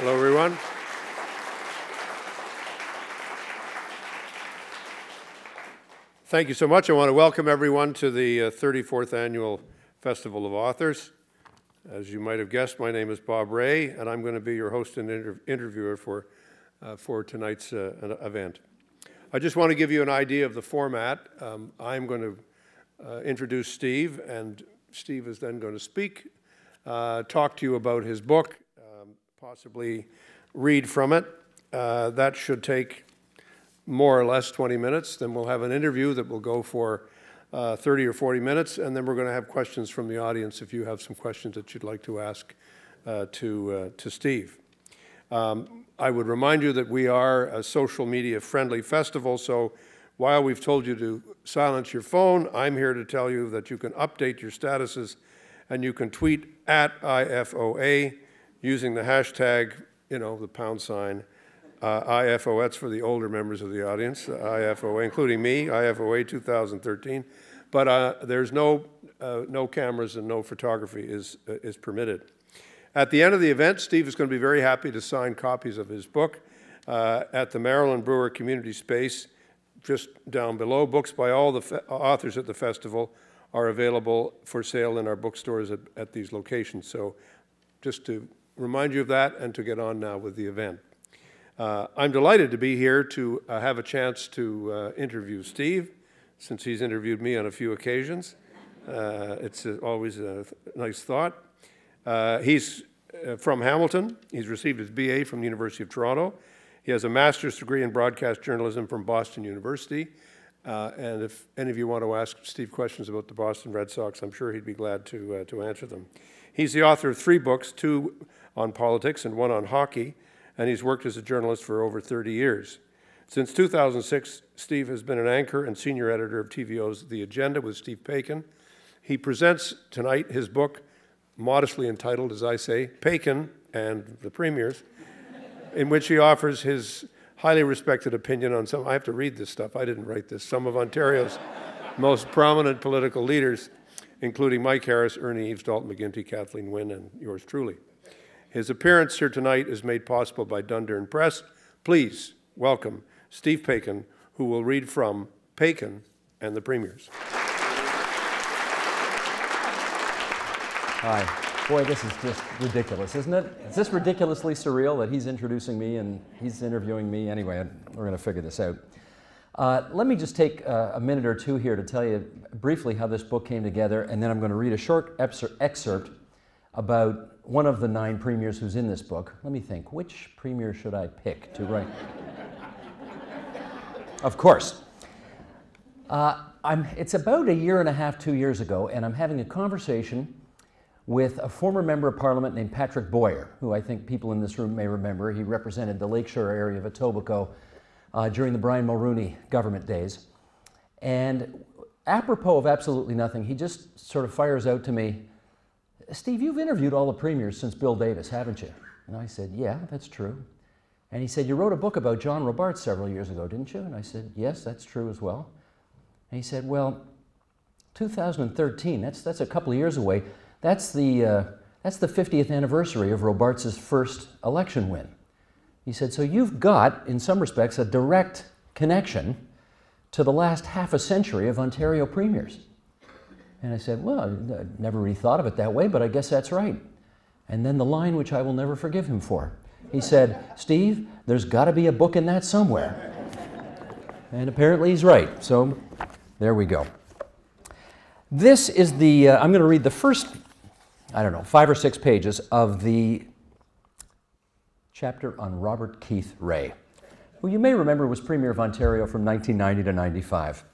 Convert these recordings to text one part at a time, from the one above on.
Hello, everyone. Thank you so much. I want to welcome everyone to the 34th Annual Festival of Authors. As you might have guessed, my name is Bob Ray, and I'm going to be your host and interviewer for tonight's event. I just want to give you an idea of the format. I'm going to introduce Steve, and Steve is then going to speak, talk to you about his book, possibly read from it. That should take more or less 20 minutes. Then we'll have an interview that will go for 30 or 40 minutes, and then we're going to have questions from the audience if you have some questions that you'd like to ask to Steve. I would remind you that we are a social media friendly festival, so while we've told you to silence your phone, I'm here to tell you that you can update your statuses and you can tweet at IFOA using the hashtag, the #, IFO, that's for the older members of the audience, IFOA, including me, IFOA 2013. But there's no cameras and no photography is permitted. At the end of the event, Steve is going to be very happy to sign copies of his book at the Marilyn Brewer Community Space, just down below. Books by all the authors at the festival are available for sale in our bookstores at these locations. So just to remind you of that and to get on now with the event. I'm delighted to be here to have a chance to interview Steve, since he's interviewed me on a few occasions. It's always a nice thought. He's from Hamilton. He's received his BA from the University of Toronto. He has a master's degree in broadcast journalism from Boston University. And if any of you want to ask Steve questions about the Boston Red Sox, I'm sure he'd be glad to answer them. He's the author of 3 books, 2 on politics and 1 on hockey, and he's worked as a journalist for over 30 years. Since 2006, Steve has been an anchor and senior editor of TVO's The Agenda with Steve Paikin. He presents tonight his book, modestly entitled, as I say, Paikin and the Premiers, in which he offers his highly respected opinion on I have to read this stuff, I didn't write this, some of Ontario's most prominent political leaders, including Mike Harris, Ernie Eves, Dalton McGuinty, Kathleen Wynne, and yours truly. His appearance here tonight is made possible by Dundurn Press. Please welcome Steve Paikin, who will read from Paikin and the Premiers. Hi. Boy, this is just ridiculous, isn't it? Is this ridiculously surreal that he's introducing me and he's interviewing me? Anyway, we're going to figure this out. Let me just take a minute or two here to tell you briefly how this book came together, and then I'm going to read a short excerpt about one of the 9 premiers who's in this book. Let me think, which premier should I pick to write? Of course. It's about 1.5 years, 2 years ago, and I'm having a conversation with a former member of Parliament named Patrick Boyer, who I think people in this room may remember. He represented the Lakeshore area of Etobicoke during the Brian Mulroney government days. And apropos of absolutely nothing, he just sort of fires out to me, Steve, you've interviewed all the premiers since Bill Davis, haven't you? And I said, yeah, that's true. And he said, you wrote a book about John Robarts several years ago, didn't you? And I said, yes, that's true as well. And he said, well, 2013, that's a couple of years away. That's the 50th anniversary of Robarts' first election win. He said, so you've got, in some respects, a direct connection to the last half a century of Ontario premiers. And I said, well, I never really thought of it that way, but I guess that's right. And then the line which I will never forgive him for. He said, Steve, there's got to be a book in that somewhere. And apparently he's right. So there we go. This is the, I'm going to read the first, 5 or 6 pages of the chapter on Robert Keith Ray, who you may remember was Premier of Ontario from 1990 to 95.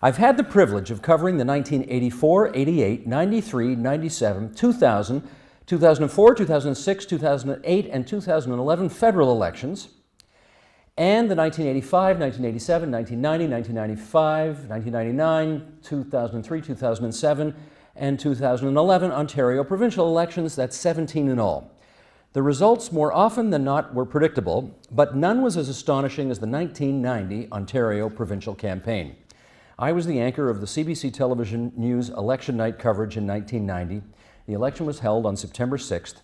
I've had the privilege of covering the 1984, 88, 93, 97, 2000, 2004, 2006, 2008, and 2011 federal elections, and the 1985, 1987, 1990, 1995, 1999, 2003, 2007, and 2011 Ontario provincial elections. That's 17 in all. The results, more often than not, were predictable, but none was as astonishing as the 1990 Ontario provincial campaign. I was the anchor of the CBC Television News election night coverage in 1990. The election was held on September 6th.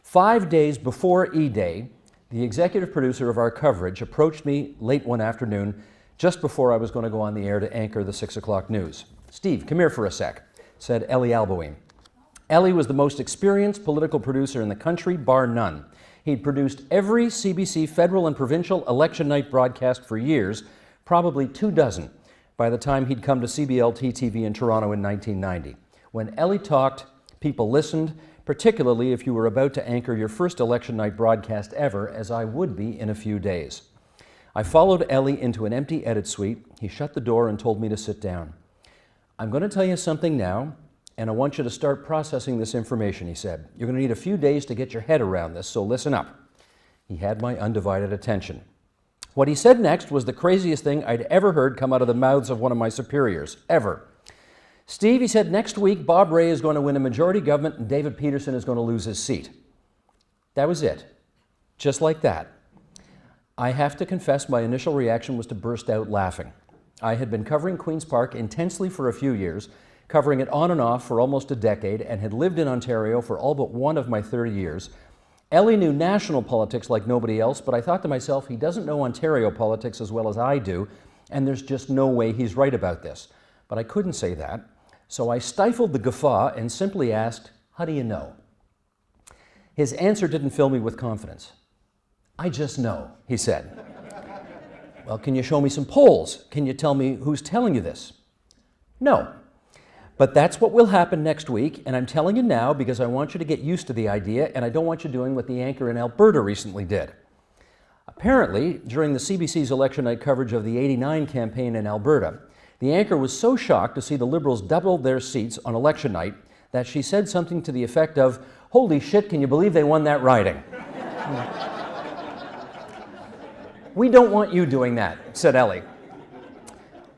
5 days before E-Day, the executive producer of our coverage, approached me late one afternoon just before I was going to go on the air to anchor the 6 o'clock news. "Steve, come here for a sec," said Ellie Alboin. Ellie was the most experienced political producer in the country, bar none. He'd produced every CBC federal and provincial election night broadcast for years, probably 24, by the time he'd come to CBLT-TV in Toronto in 1990. When Ellie talked, people listened, particularly if you were about to anchor your first election night broadcast ever, as I would be in a few days. I followed Ellie into an empty edit suite. He shut the door and told me to sit down. "I'm going to tell you something now, and I want you to start processing this information," he said. "You're going to need a few days to get your head around this, so listen up." He had my undivided attention. What he said next was the craziest thing I'd ever heard come out of the mouths of one of my superiors, ever. "Steve," he said, "next week Bob Rae is going to win a majority government and David Peterson is going to lose his seat." That was it. Just like that. I have to confess my initial reaction was to burst out laughing. I had been covering Queen's Park intensely for a few years, covering it on and off for almost a decade, and had lived in Ontario for all but one of my 30 years. Ellie knew national politics like nobody else, but I thought to myself, he doesn't know Ontario politics as well as I do, and there's just no way he's right about this. But I couldn't say that, so I stifled the guffaw and simply asked, "How do you know?" His answer didn't fill me with confidence. "I just know," he said. "Well, can you show me some polls? Can you tell me who's telling you this?" "No. But that's what will happen next week, and I'm telling you now because I want you to get used to the idea, and I don't want you doing what the anchor in Alberta recently did." Apparently, during the CBC's election night coverage of the '89 campaign in Alberta, the anchor was so shocked to see the Liberals double their seats on election night that she said something to the effect of, "Holy shit, can you believe they won that riding?" "We don't want you doing that," said Ellie.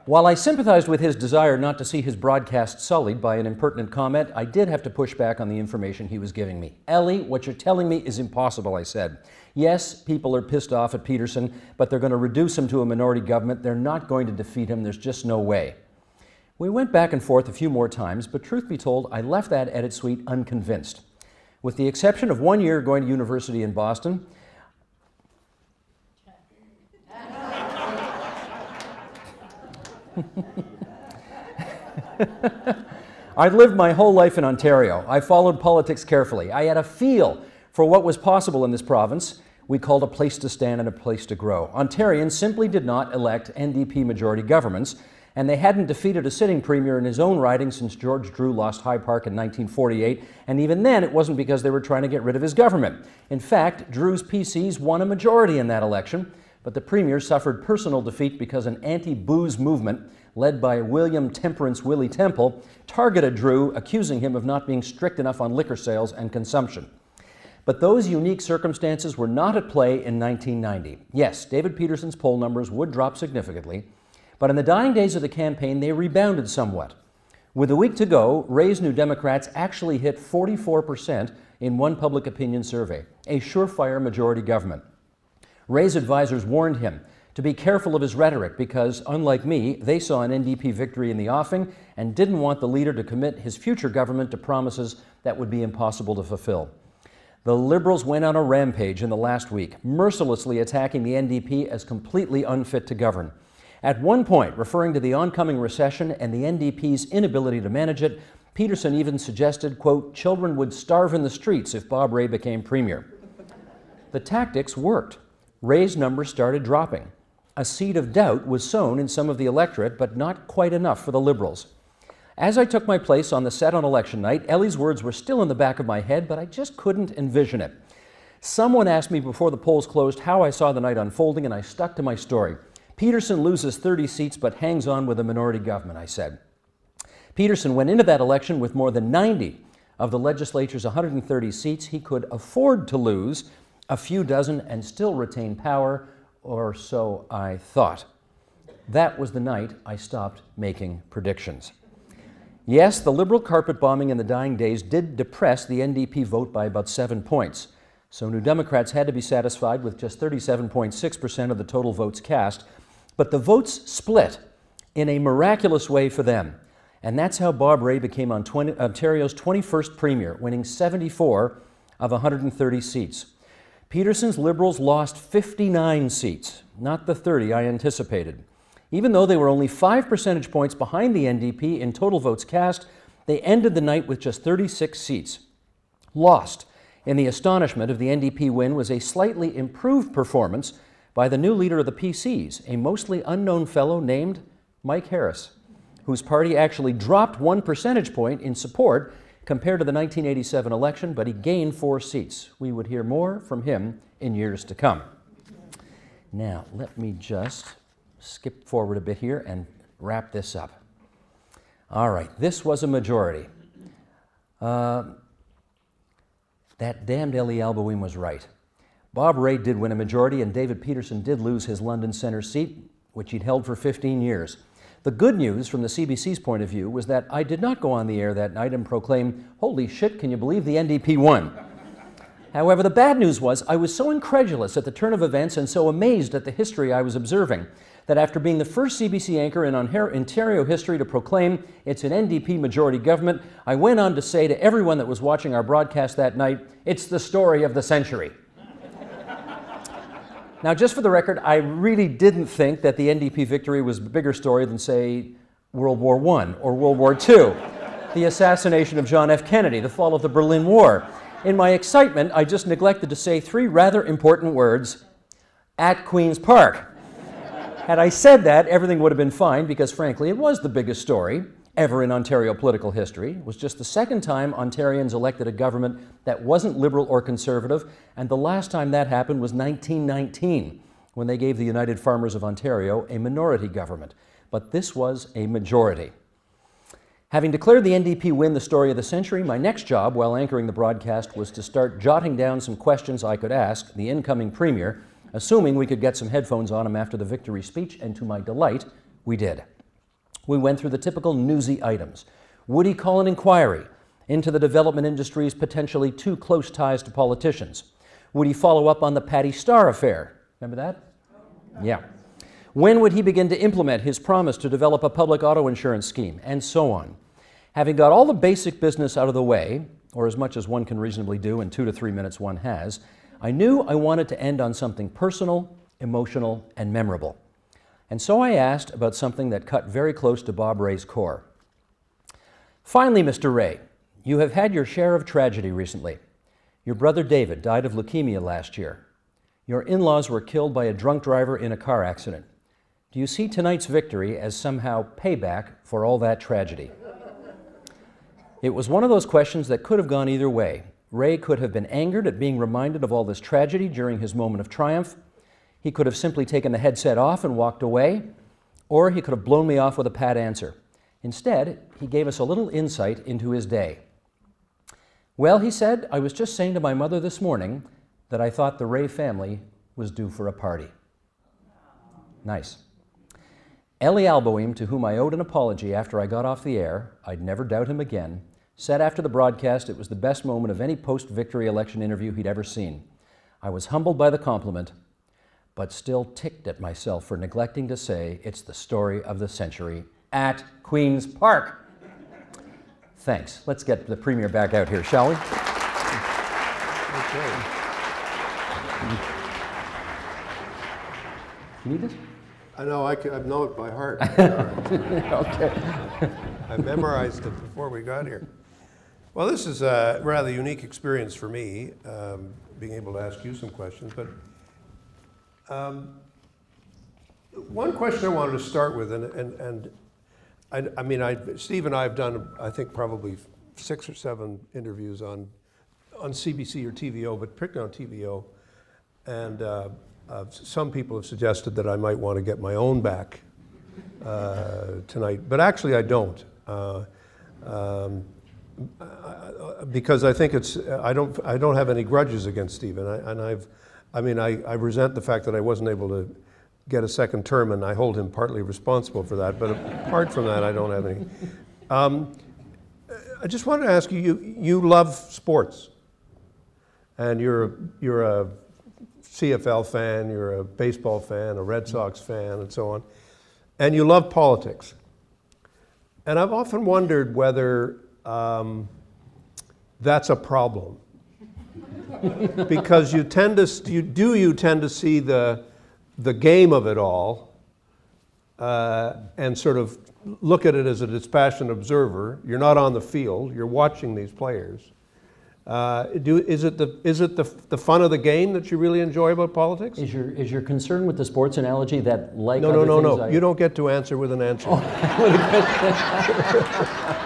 While I sympathized with his desire not to see his broadcast sullied by an impertinent comment, I did have to push back on the information he was giving me. "Ellie, what you're telling me is impossible," I said. "Yes, people are pissed off at Peterson, but they're going to reduce him to a minority government. They're not going to defeat him. There's just no way." We went back and forth a few more times, but truth be told, I left that edit suite unconvinced. With the exception of 1 year going to university in Boston, I'd lived my whole life in Ontario. I followed politics carefully. I had a feel for what was possible in this province we called a place to stand and a place to grow. Ontarians simply did not elect NDP majority governments, and they hadn't defeated a sitting premier in his own riding since George Drew lost High Park in 1948, and even then it wasn't because they were trying to get rid of his government. In fact, Drew's PCs won a majority in that election, but the premier suffered personal defeat because an anti-booze movement led by William Temperance Willie Temple targeted Drew, accusing him of not being strict enough on liquor sales and consumption. But those unique circumstances were not at play in 1990. Yes, David Peterson's poll numbers would drop significantly, but in the dying days of the campaign, they rebounded somewhat. With a week to go, Rae's New Democrats actually hit 44% in one public opinion survey, a surefire majority government. Rae's advisors warned him to be careful of his rhetoric because, unlike me, they saw an NDP victory in the offing and didn't want the leader to commit his future government to promises that would be impossible to fulfill. The Liberals went on a rampage in the last week, mercilessly attacking the NDP as completely unfit to govern. At one point, referring to the oncoming recession and the NDP's inability to manage it, Peterson even suggested, quote, children would starve in the streets if Bob Rae became premier. The tactics worked. Rae's numbers started dropping. A seed of doubt was sown in some of the electorate, but not quite enough for the Liberals. As I took my place on the set on election night, Ellie's words were still in the back of my head, but I just couldn't envision it. Someone asked me before the polls closed how I saw the night unfolding, and I stuck to my story. Peterson loses 30 seats but hangs on with a minority government, I said. Peterson went into that election with more than 90 of the legislature's 130 seats. He could afford to lose a few dozen and still retain power, or so I thought. That was the night I stopped making predictions. Yes, the Liberal carpet bombing in the dying days did depress the NDP vote by about 7 points. So New Democrats had to be satisfied with just 37.6% of the total votes cast. But the votes split in a miraculous way for them. And that's how Bob Rae became Ontario's 21st premier, winning 74 of 130 seats. Peterson's Liberals lost 59 seats, not the 30 I anticipated. Even though they were only 5 percentage points behind the NDP in total votes cast, they ended the night with just 36 seats. Lost in the astonishment of the NDP win was a slightly improved performance by the new leader of the PCs, a mostly unknown fellow named Mike Harris, whose party actually dropped 1 percentage point in support compared to the 1987 election, but he gained 4 seats. We would hear more from him in years to come. Now, let me just skip forward a bit here and wrap this up. All right, this was a majority. That damned Elie Alboim was right. Bob Rae did win a majority, and David Peterson did lose his London Centre seat, which he'd held for 15 years. The good news from the CBC's point of view was that I did not go on the air that night and proclaim, "Holy shit, can you believe the NDP won?" However, the bad news was I was so incredulous at the turn of events and so amazed at the history I was observing that after being the first CBC anchor in Ontario history to proclaim it's an NDP majority government, I went on to say to everyone that was watching our broadcast that night, "It's the story of the century." Now, just for the record, I really didn't think that the NDP victory was a bigger story than, say, World War I or World War II, the assassination of John F. Kennedy, the fall of the Berlin War. In my excitement, I just neglected to say 3 rather important words, "at Queen's Park." Had I said that, everything would have been fine because, frankly, it was the biggest story ever in Ontario political history. It was just the second time Ontarians elected a government that wasn't Liberal or Conservative, and the last time that happened was 1919, when they gave the United Farmers of Ontario a minority government. But this was a majority. Having declared the NDP win the story of the century, my next job while anchoring the broadcast was to start jotting down some questions I could ask the incoming Premier, assuming we could get some headphones on him after the victory speech, and to my delight, we did. We went through the typical newsy items. Would he call an inquiry into the development industry's potentially too close ties to politicians? Would he follow up on the Patty Starr affair? Remember that? Yeah. When would he begin to implement his promise to develop a public auto insurance scheme? And so on. Having got all the basic business out of the way, or as much as one can reasonably do in 2 to 3 minutes one has, I knew I wanted to end on something personal, emotional, and memorable. And so I asked about something that cut very close to Bob Rae's core. Finally, Mr. Rae, you have had your share of tragedy recently. Your brother David died of leukemia last year. Your in-laws were killed by a drunk driver in a car accident. Do you see tonight's victory as somehow payback for all that tragedy? It was one of those questions that could have gone either way. Rae could have been angered at being reminded of all this tragedy during his moment of triumph. He could have simply taken the headset off and walked away, or he could have blown me off with a pat answer. Instead, he gave us a little insight into his day. Well, he said, I was just saying to my mother this morning that I thought the Rae family was due for a party. Nice. Elie Alboim, to whom I owed an apology after I got off the air, I'd never doubt him again, said after the broadcast it was the best moment of any post-victory election interview he'd ever seen. I was humbled by the compliment, but still ticked at myself for neglecting to say it's the story of the century at Queen's Park. Thanks. Let's get the Premier back out here, shall we? Okay. You need this? I know, I know it by heart. Okay. I memorized it before we got here. Well, this is a rather unique experience for me, being able to ask you some questions. But one question I wanted to start with, and I mean, Steve and I have done, I think, probably 6 or 7 interviews on CBC or TVO, but particularly on TVO. And some people have suggested that I might want to get my own back tonight, but actually I don't, because I think it's I don't have any grudges against Steve, and I resent the fact that I wasn't able to get a second term, and I hold him partly responsible for that. But apart from that, I don't have any. I just wanted to ask you. You love sports, and you're a CFL fan, you're a baseball fan, a Red Sox fan, and so on, and you love politics. And I've often wondered whether that's a problem. because you tend to see the game of it all and sort of look at it as a dispassionate observer. You're not on the field, you're watching these players. Is it the fun of the game that you really enjoy about politics? Is your concern with the sports analogy that, like No. You don't get to answer with an answer.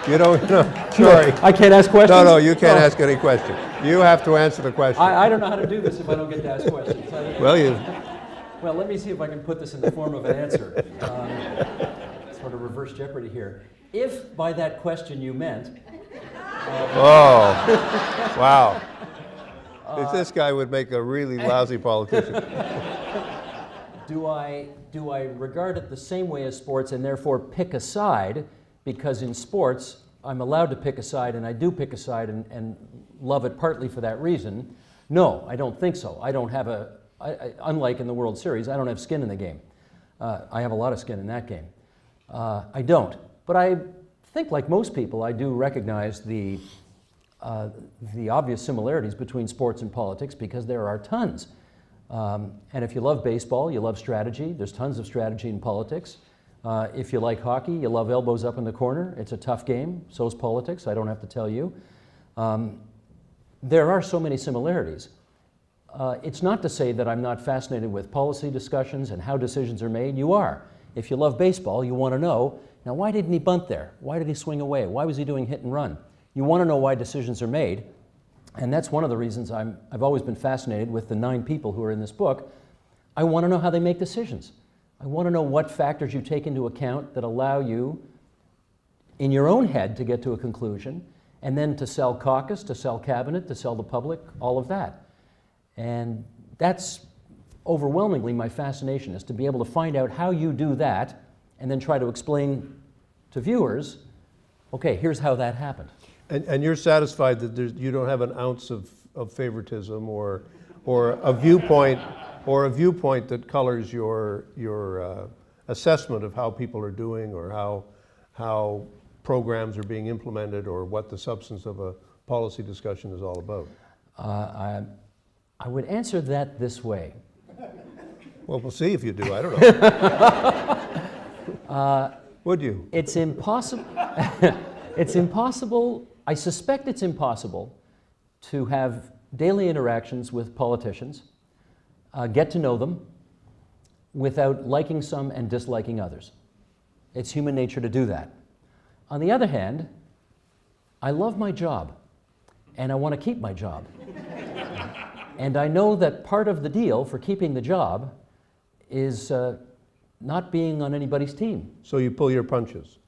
You don't. No, sorry. I can't ask questions? No, you can't ask any question. You have to answer the question. I don't know how to do this if I don't get to ask questions. Well, let me see if I can put this in the form of an answer. Sort of reverse Jeopardy here. If by that question you meant... oh, wow. This guy would make a really lousy politician. Do I regard it the same way as sports and therefore pick a side? Because in sports, I'm allowed to pick a side, and I do pick a side and love it partly for that reason. No, I don't think so. I don't have unlike in the World Series, I don't have skin in the game. I have a lot of skin in that game. I don't. But I think, like most people, I do recognize the obvious similarities between sports and politics, because there are tons. And if you love baseball, you love strategy. There's tons of strategy in politics. If you like hockey, you love elbows up in the corner. It's a tough game. So's politics. I don't have to tell you. There are so many similarities. It's not to say that I'm not fascinated with policy discussions and how decisions are made. You are. If you love baseball, you want to know, now why didn't he bunt there? Why did he swing away? Why was he doing hit and run? You want to know why decisions are made. And that's one of the reasons I've always been fascinated with the 9 people who are in this book. I want to know how they make decisions. I want to know what factors you take into account that allow you, in your own head, to get to a conclusion, and then to sell caucus, to sell cabinet, to sell the public, all of that. And that's overwhelmingly my fascination, is to be able to find out how you do that and then try to explain to viewers, okay, here's how that happened. And you're satisfied that you don't have an ounce of favoritism or a viewpoint that colors your assessment of how people are doing, or how programs are being implemented, or what the substance of a policy discussion is all about? I would answer that this way. Well, we'll see if you do. I don't know. Would you? It's impossible. It's impossible. I suspect it's impossible to have daily interactions with politicians, get to know them, without liking some and disliking others. It's human nature to do that. On the other hand, I love my job, and I want to keep my job. And I know that part of the deal for keeping the job is not being on anybody's team. So you pull your punches?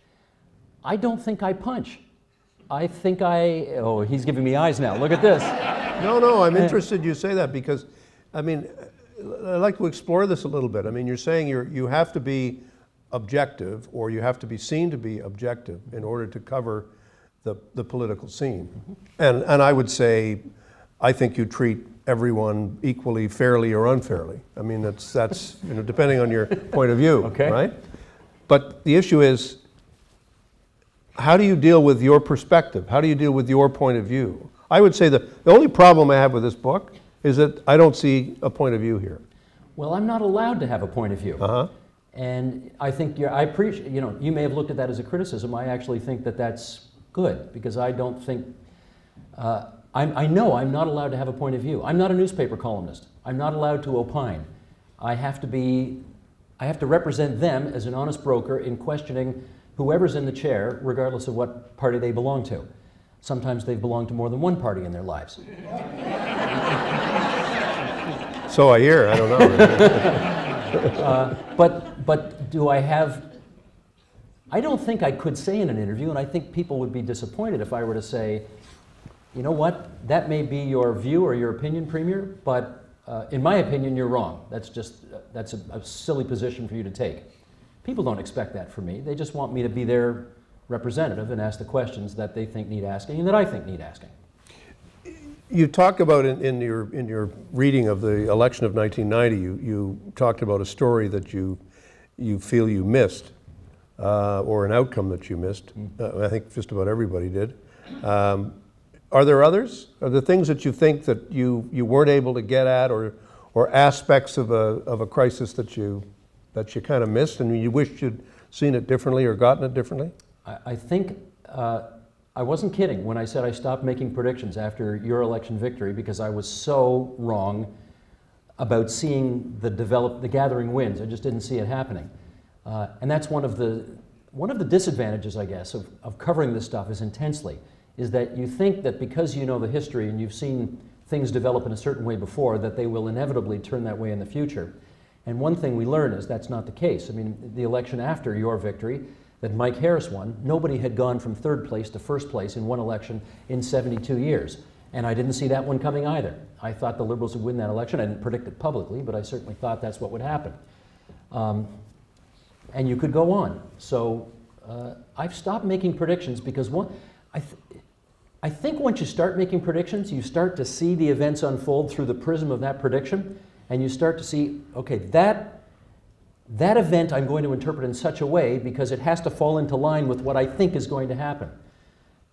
I don't think I punch. I think oh, he's giving me eyes now. Look at this. No, I'm interested you say that, because, I mean, I'd like to explore this a little bit. I mean, you're saying you have to be objective, or you have to be seen to be objective in order to cover the political scene. And I would say, I think you treat everyone equally, fairly or unfairly. I mean, that's depending on your point of view, okay, right? But the issue is, how do you deal with your perspective? How do you deal with your point of view? I would say that the only problem I have with this book is that I don't see a point of view here. Well, I'm not allowed to have a point of view. And I think I appreciate, you may have looked at that as a criticism. I actually think that that's good, because I don't think, I know I'm not allowed to have a point of view. I'm not a newspaper columnist. I'm not allowed to opine. I have to represent them as an honest broker in questioning whoever's in the chair, regardless of what party they belong to. Sometimes they've belonged to more than one party in their lives. So I hear, I don't know. But do I have, I don't think I could say in an interview, and I think people would be disappointed if I were to say, you know what, that may be your view or your opinion, Premier, but in my opinion, you're wrong. That's a silly position for you to take. People don't expect that from me. They just want me to be their representative and ask the questions that they think need asking and that I think need asking. You talk about in your reading of the election of 1990, you talked about a story that you feel you missed, or an outcome that you missed. I think just about everybody did. Are there others? Are there things that you think that you weren't able to get at, or aspects of a crisis that you kind of missed and you wished you'd seen it differently or gotten it differently? I think I wasn't kidding when I said I stopped making predictions after your election victory, because I was so wrong about seeing the gathering winds. I just didn't see it happening. And that's one of the disadvantages, I guess, of covering this stuff intensely, is that you think that because you know the history and you've seen things develop in a certain way before, that they will inevitably turn that way in the future. And one thing we learn is that's not the case. I mean, the election after your victory that Mike Harris won, nobody had gone from third place to first place in one election in 72 years. And I didn't see that one coming either. I thought the Liberals would win that election. I didn't predict it publicly, but I certainly thought that's what would happen. And you could go on. So I've stopped making predictions because I think once you start making predictions, you start to see the events unfold through the prism of that prediction, and you start to see, okay, that event I'm going to interpret in such a way because it has to fall into line with what I think is going to happen.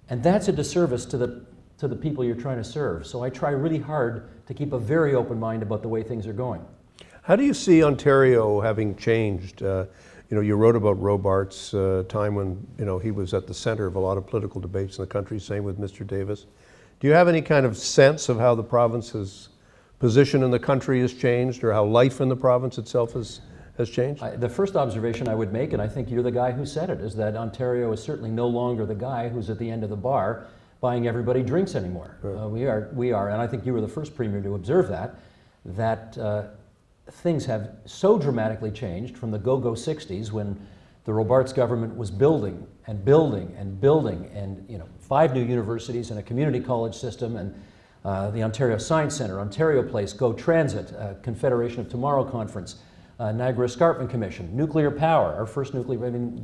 And that's a disservice to the people you're trying to serve. So I try really hard to keep a very open mind about the way things are going. How do you see Ontario having changed? You wrote about Robart's time when he was at the center of a lot of political debates in the country, same with Mr. Davis. Do you have any kind of sense of how the province's position in the country has changed, or how life in the province itself has changed? The first observation I would make, and I think you're the guy who said it, is that Ontario is certainly no longer the guy who's at the end of the bar buying everybody drinks anymore. Right. We are, and I think you were the first premier to observe that things have so dramatically changed from the go-go 60s when the Robarts government was building and building and building, and 5 new universities and a community college system, and the Ontario Science Centre, Ontario Place, Go Transit, Confederation of Tomorrow Conference, Niagara Escarpment Commission, nuclear power, our first nuclear, I mean,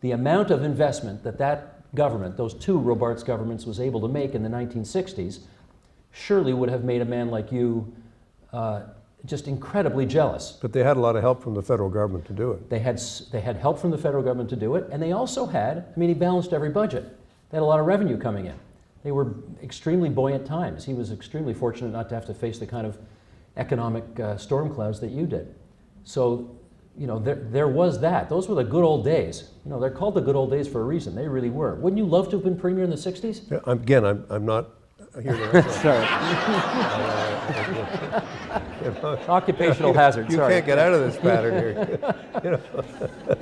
the amount of investment that government, those 2 Robarts governments, was able to make in the 1960s surely would have made a man like you just incredibly jealous. But they had a lot of help from the federal government to do it. They had help from the federal government to do it, and they also had, he balanced every budget. They had a lot of revenue coming in. They were extremely buoyant times. He was extremely fortunate not to have to face the kind of economic storm clouds that you did. So, there was that. Those were the good old days. They're called the good old days for a reason. They really were. Wouldn't you love to have been premier in the 60s? Yeah, again, I'm not here to Sorry. Occupational hazard, you sorry. can't get out of this pattern here.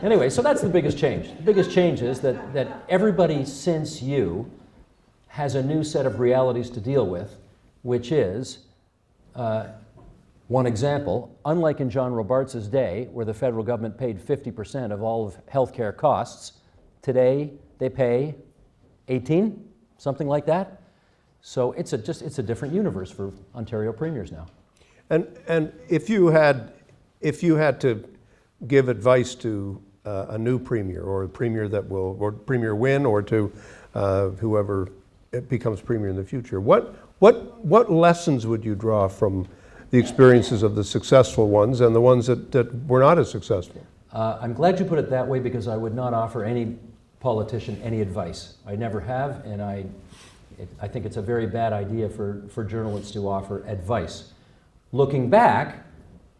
Anyway, so that's the biggest change. The biggest change is that everybody since you has a new set of realities to deal with, which is, one example, unlike in John Robarts' day, where the federal government paid 50% of all of healthcare costs, today they pay 18, something like that. So it's a different universe for Ontario premiers now. And if you had to give advice to a new premier, or a premier that will, or premier win, or to whoever becomes premier in the future, what lessons would you draw from the experiences of the successful ones and the ones that were not as successful? I'm glad you put it that way, because I would not offer any politician any advice. I never have, and I think it's a very bad idea for journalists to offer advice. Looking back,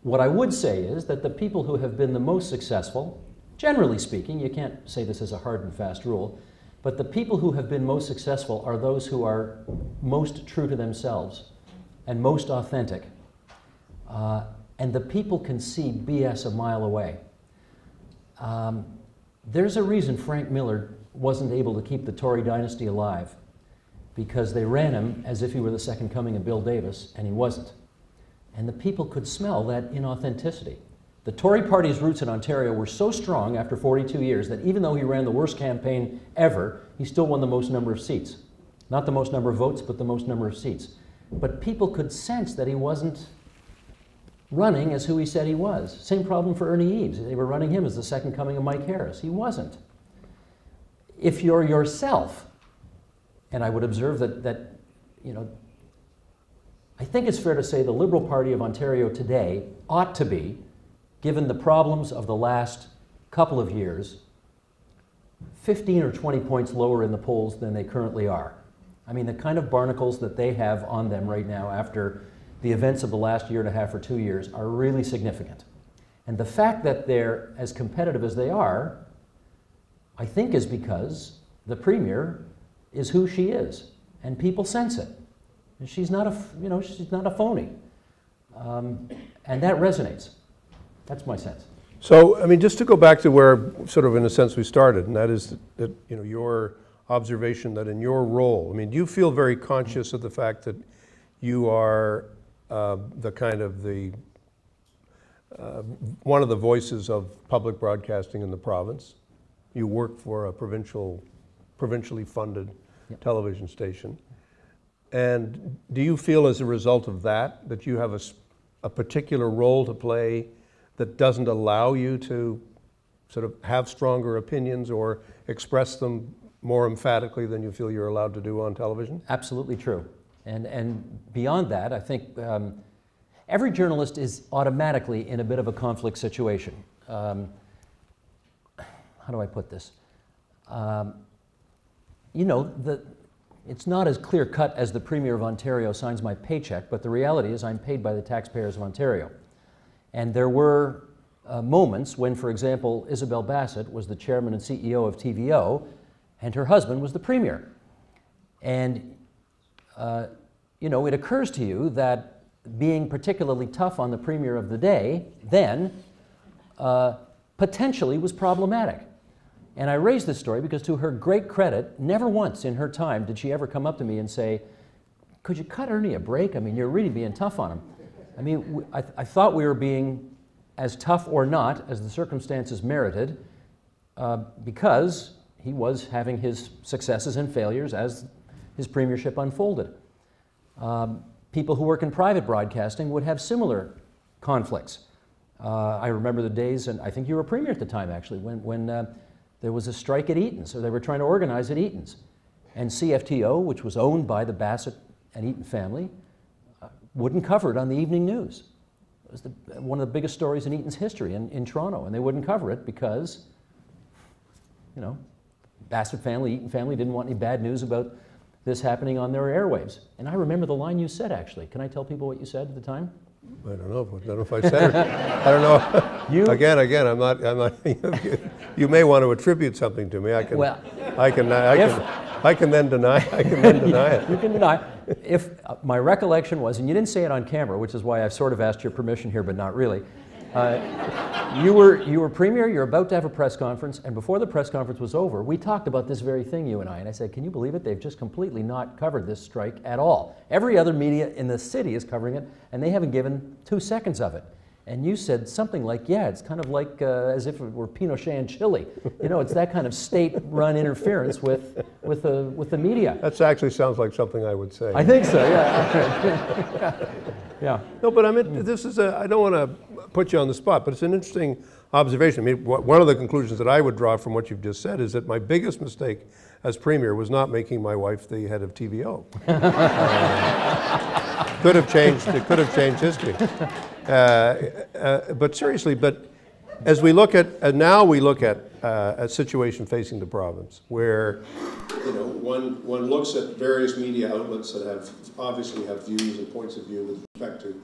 what I would say is that the people who have been the most successful, generally speaking, you can't say this as a hard and fast rule, but the people who have been most successful are those who are most true to themselves and most authentic. And the people can see BS a mile away. There's a reason Frank Miller wasn't able to keep the Tory dynasty alive, because they ran him as if he were the second coming of Bill Davis, and he wasn't. And the people could smell that inauthenticity. The Tory party's roots in Ontario were so strong after 42 years that even though he ran the worst campaign ever, he still won the most number of seats. Not the most number of votes, but the most number of seats. But people could sense that he wasn't running as who he said he was. Same problem for Ernie Eves. They were running him as the second coming of Mike Harris. He wasn't. If you're yourself, and I would observe that I think it's fair to say the Liberal Party of Ontario today ought to be, given the problems of the last couple of years, 15 or 20 points lower in the polls than they currently are. I mean, the kind of barnacles that they have on them right now after the events of the last year and a half or 2 years are really significant. And the fact that they're as competitive as they are, I think, is because the Premier is who she is, and people sense it. And she's not a, she's not a phony. And that resonates. That's my sense. So, I mean, just to go back to where, sort of in a sense, we started, and that is that your observation that in your role, I mean, do you feel very conscious of the fact that you are the kind of one of the voices of public broadcasting in the province? You work for a provincially funded television station. And do you feel as a result of that, that you have a particular role to play that doesn't allow you to sort of have stronger opinions or express them more emphatically than you feel you're allowed to do on television? Absolutely true. And beyond that, I think every journalist is automatically in a bit of a conflict situation. How do I put this? It's not as clear cut as the Premier of Ontario signs my paycheck, but the reality is I'm paid by the taxpayers of Ontario. And there were moments when, for example, Isabel Bassett was the chairman and CEO of TVO, and her husband was the Premier. And, it occurs to you that being particularly tough on the Premier of the day then potentially was problematic. And I raise this story because, to her great credit, never once in her time did she ever come up to me and say, could you cut Ernie a break? I mean, you're really being tough on him. I mean, I thought we were being as tough or not as the circumstances merited because he was having his successes and failures as his premiership unfolded. People who work in private broadcasting would have similar conflicts. I remember the days, and I think you were premier at the time actually, when there was a strike at Eaton's, or they were trying to organize at Eaton's. And CFTO, which was owned by the Bassett and Eaton family, wouldn't cover it on the evening news. It was one of the biggest stories in Eaton's history in Toronto, and they wouldn't cover it because, Bassett family, Eaton family didn't want any bad news about this happening on their airwaves. And I remember the line you said, actually. Can I tell people what you said at the time? I don't know if I said it. I don't know. Again, I'm not. You may want to attribute something to me. I can then deny it. You can deny. If my recollection was, and you didn't say it on camera, which is why I've sort of asked your permission here, but not really. You were premier, you're about to have a press conference, and before the press conference was over, we talked about this very thing, you and I said, can you believe it? They've just completely not covered this strike at all. Every other media in the city is covering it, and they haven't given 2 seconds of it. And you said something like, yeah, it's kind of like as if it were Pinochet in Chile. It's that kind of state-run interference with the media. That actually sounds like something I would say. I think so, yeah. Yeah. No, but I mean, I don't want to put you on the spot, but it's an interesting observation. I mean, one of the conclusions that I would draw from what you've just said is that my biggest mistake as Premier was not making my wife the head of TVO. Could have changed history. But seriously, as we look at, now we look at a situation facing the province where, one looks at various media outlets that obviously have views and points of view with respect to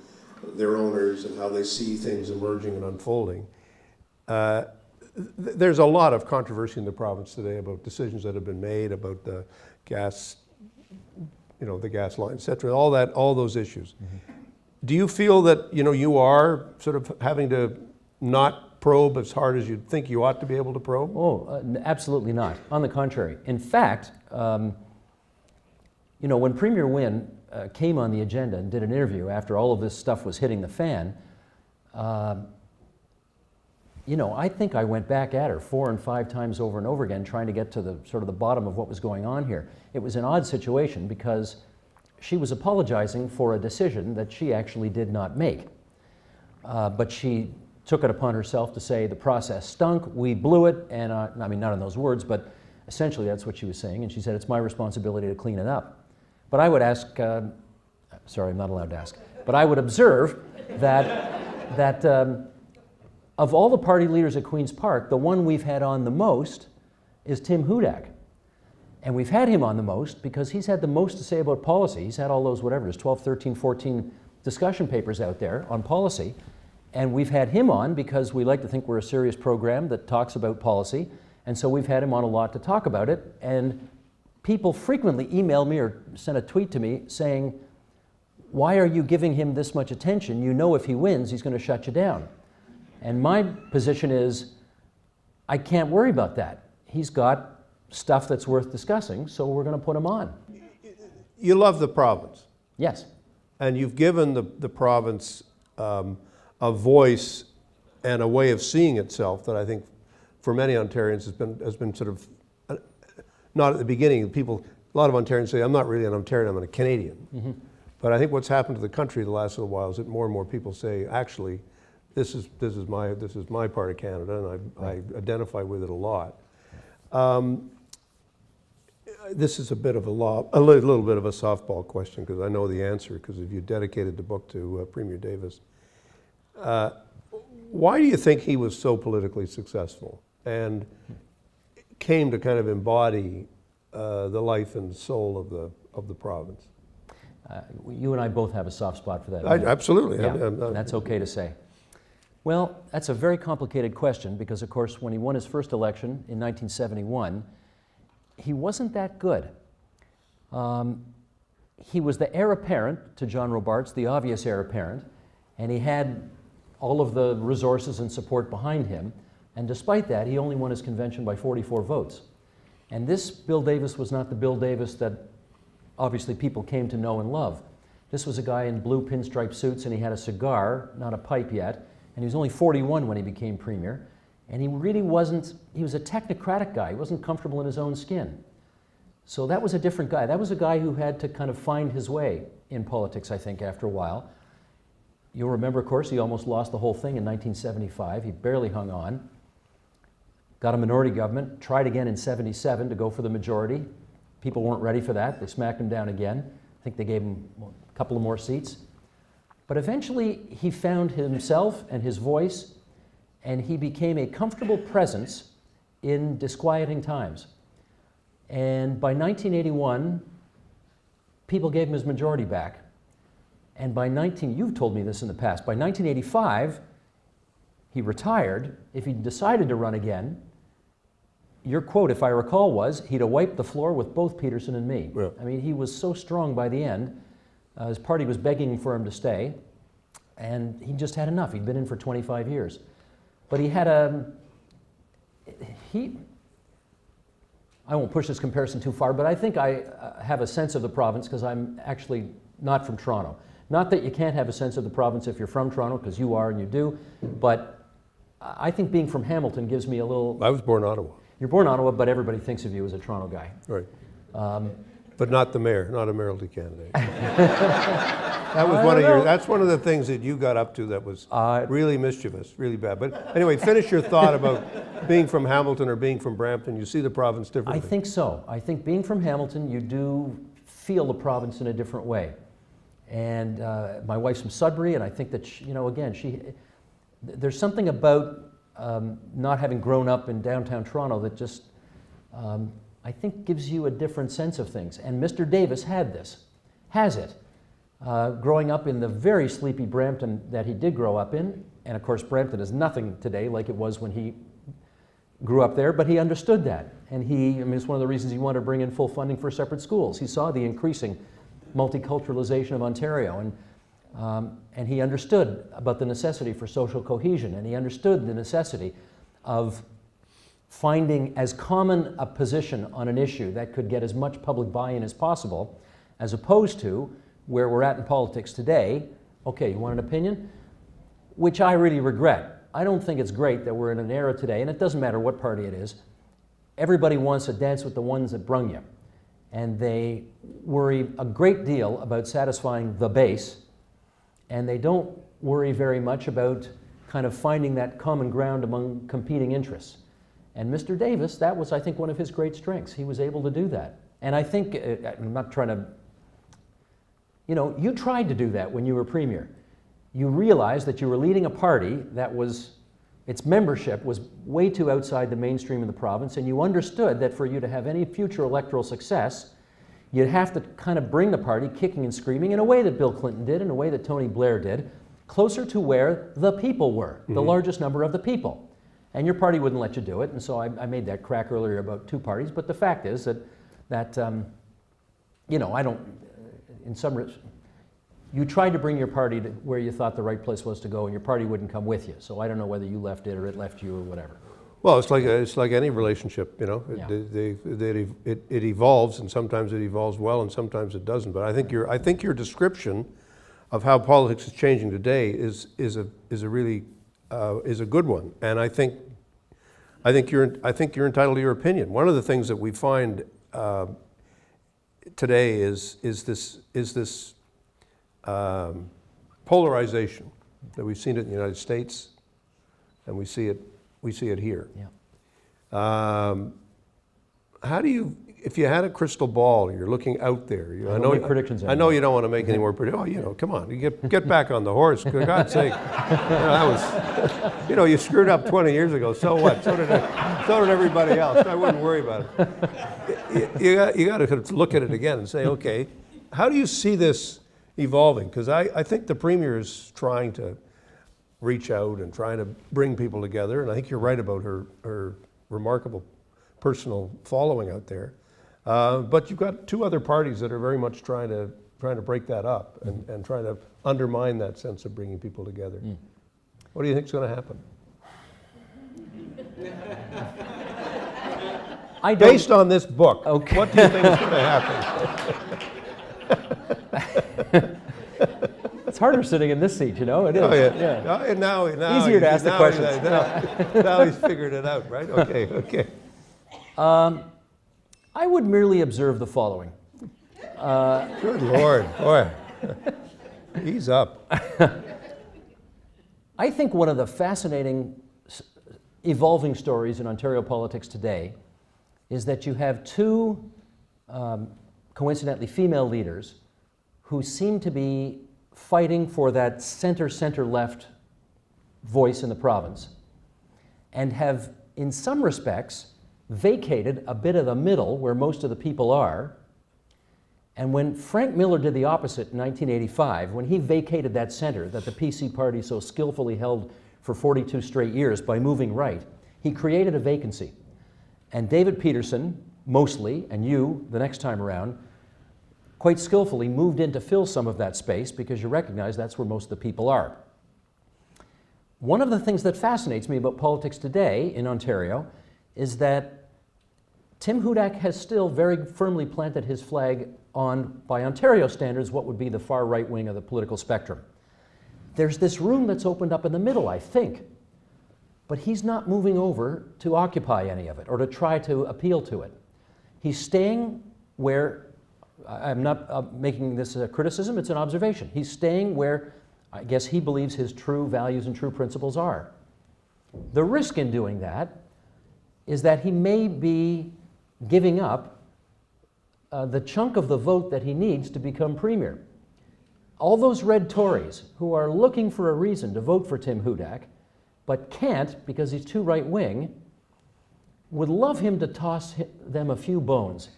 their owners and how they see things emerging and unfolding. There's a lot of controversy in the province today about decisions that have been made about the gas, the gas line, et cetera, all those issues. Mm-hmm. Do you feel that, you are sort of having to not probe as hard as you'd think you ought to be able to probe? Oh, absolutely not. On the contrary. In fact, when Premier Wynne came on the agenda and did an interview after all of this stuff was hitting the fan, I think I went back at her 4 and 5 times over and over again trying to get to the sort of the bottom of what was going on here. It was an odd situation because she was apologizing for a decision that she actually did not make. But she took it upon herself to say the process stunk, we blew it, and I mean, not in those words, but essentially that's what she was saying, and she said it's my responsibility to clean it up. But I would ask, sorry, I'm not allowed to ask, but I would observe that of all the party leaders at Queen's Park, the one we've had on the most is Tim Hudak. And we've had him on the most because he's had the most to say about policy. He's had all those, whatever, there's 12, 13, 14 discussion papers out there on policy. And we've had him on because we like to think we're a serious program that talks about policy. And so we've had him on a lot to talk about it. And people frequently email me or send a tweet to me saying, why are you giving him this much attention? You know if he wins, he's going to shut you down. And my position is, I can't worry about that. He's got stuff that's worth discussing, so we're going to put him on. You love the province. Yes. And you've given the province a voice and a way of seeing itself that I think for many Ontarians has been sort of, not at the beginning, a lot of Ontarians say, I'm not really an Ontarian, I'm a Canadian. Mm-hmm. But I think what's happened to the country the last little while is that more and more people say, actually, this is my part of Canada, and I identify with it a lot. This is a little bit of a softball question, because I know the answer, because if you dedicated the book to Premier Davis. Why do you think he was so politically successful and came to kind of embody the life and soul of the province? You and I both have a soft spot for that. Absolutely. Yeah, that's okay to say. Well, that's a very complicated question because, of course, when he won his first election in 1971, he wasn't that good. He was the heir apparent to John Robarts, the obvious heir apparent, and he had all of the resources and support behind him. And despite that, he only won his convention by 44 votes. And this Bill Davis was not the Bill Davis that obviously people came to know and love. This was a guy in blue pinstripe suits, and he had a cigar, not a pipe yet, and he was only 41 when he became premier. And he really wasn't, he was a technocratic guy. He wasn't comfortable in his own skin. So that was a different guy. That was a guy who had to kind of find his way in politics, I think, after a while. You'll remember, of course, he almost lost the whole thing in 1975. He barely hung on. Got a minority government, tried again in 77 to go for the majority. People weren't ready for that. They smacked him down again. I think they gave him a couple of more seats. But eventually, he found himself and his voice, and he became a comfortable presence in disquieting times. And by 1981, people gave him his majority back. And by you've told me this in the past, by 1985, he retired. If he decided to run again, your quote, if I recall, was, he'd have wiped the floor with both Peterson and me. Yeah. I mean, he was so strong by the end. His party was begging for him to stay, and he just had enough. He'd been in for 25 years. But he had I won't push this comparison too far, but I think I have a sense of the province because I'm actually not from Toronto. Not that you can't have a sense of the province if you're from Toronto, because you are and you do, but I think being from Hamilton gives me a little... I was born in Ottawa. You're born in Ottawa, but everybody thinks of you as a Toronto guy. Right. But not the mayor, not a mayoralty candidate. That's one of the things that you got up to that was really mischievous, really bad. But anyway, finish your thought about being from Hamilton or being from Brampton. You see the province differently. I think so. I think being from Hamilton, you do feel the province in a different way. And my wife's from Sudbury, and I think that, again, there's something about not having grown up in downtown Toronto that just, I think, gives you a different sense of things. And Mr. Davis has it. Growing up in the very sleepy Brampton that he did grow up in, and of course Brampton is nothing today like it was when he grew up there, but he understood that. And it's one of the reasons he wanted to bring in full funding for separate schools. He saw the increasing multiculturalization of Ontario, and he understood about the necessity for social cohesion, and he understood the necessity of finding as common a position on an issue that could get as much public buy-in as possible, as opposed to where we're at in politics today. Okay, you want an opinion? Which I really regret. I don't think it's great that we're in an era today, and it doesn't matter what party it is, everybody wants to dance with the ones that brung you. And they worry a great deal about satisfying the base, and they don't worry very much about kind of finding that common ground among competing interests. And Mr. Davis, that was, I think, one of his great strengths. He was able to do that. And I think, I'm not trying to, you tried to do that when you were premier. You realized that you were leading a party that was its membership was way too outside the mainstream of the province, and you understood that for you to have any future electoral success, you'd have to kind of bring the party kicking and screaming in a way that Bill Clinton did, in a way that Tony Blair did, closer to where the people were, the largest number of the people. And your party wouldn't let you do it, and so I made that crack earlier about two parties, but the fact is that you know, I don't, in some, you tried to bring your party to where you thought the right place was to go, and your party wouldn't come with you. So I don't know whether you left it or it left you or whatever. Well, it's like any relationship, you know. Yeah. It evolves, and sometimes it evolves well, and sometimes it doesn't. But I think your description of how politics is changing today is a really good one, and I think you're entitled to your opinion. One of the things that we find today is this polarization that we've seen it in the United States, and we see it here. Yeah. How do you, if you had a crystal ball, you're looking out there. I know predictions. I know you don't want to make any more predictions. Oh, you know, come on, you get back on the horse, for God's sake. You screwed up 20 years ago. So what? So did everybody else. I wouldn't worry about it. You got to look at it again and say, okay, how do you see this evolving? Because I think the Premier is trying to reach out and trying to bring people together, and I think you're right about her remarkable personal following out there. But you've got two other parties that are very much trying to break that up and trying to undermine that sense of bringing people together. What do you think is going to happen? Based on this book, okay. What do you think is going to happen? It's harder sitting in this seat, you know. It is. Oh, yeah. And now easier to ask the questions. Now he's figured it out, right? Okay. I would merely observe the following. Good Lord, boy. Ease up. I think one of the fascinating evolving stories in Ontario politics today is that you have two, coincidentally, female leaders who seem to be fighting for that center-left voice in the province and have, in some respects, vacated a bit of the middle where most of the people are. And when Frank Miller did the opposite in 1985, when he vacated that center that the PC party so skillfully held for 42 straight years by moving right, he created a vacancy. And David Peterson, mostly, and you, the next time around, quite skillfully moved in to fill some of that space because you recognize that's where most of the people are. One of the things that fascinates me about politics today in Ontario is that Tim Hudak has still very firmly planted his flag on, by Ontario standards, what would be the far right wing of the political spectrum. There's this room that's opened up in the middle, I think, but he's not moving over to occupy any of it or to try to appeal to it. He's staying where, I'm not making this a criticism, it's an observation. He's staying where I guess he believes his true values and true principles are. The risk in doing that is that he may be giving up the chunk of the vote that he needs to become Premier. All those red Tories who are looking for a reason to vote for Tim Hudak, but can't because he's too right-wing, would love him to toss them a few bones.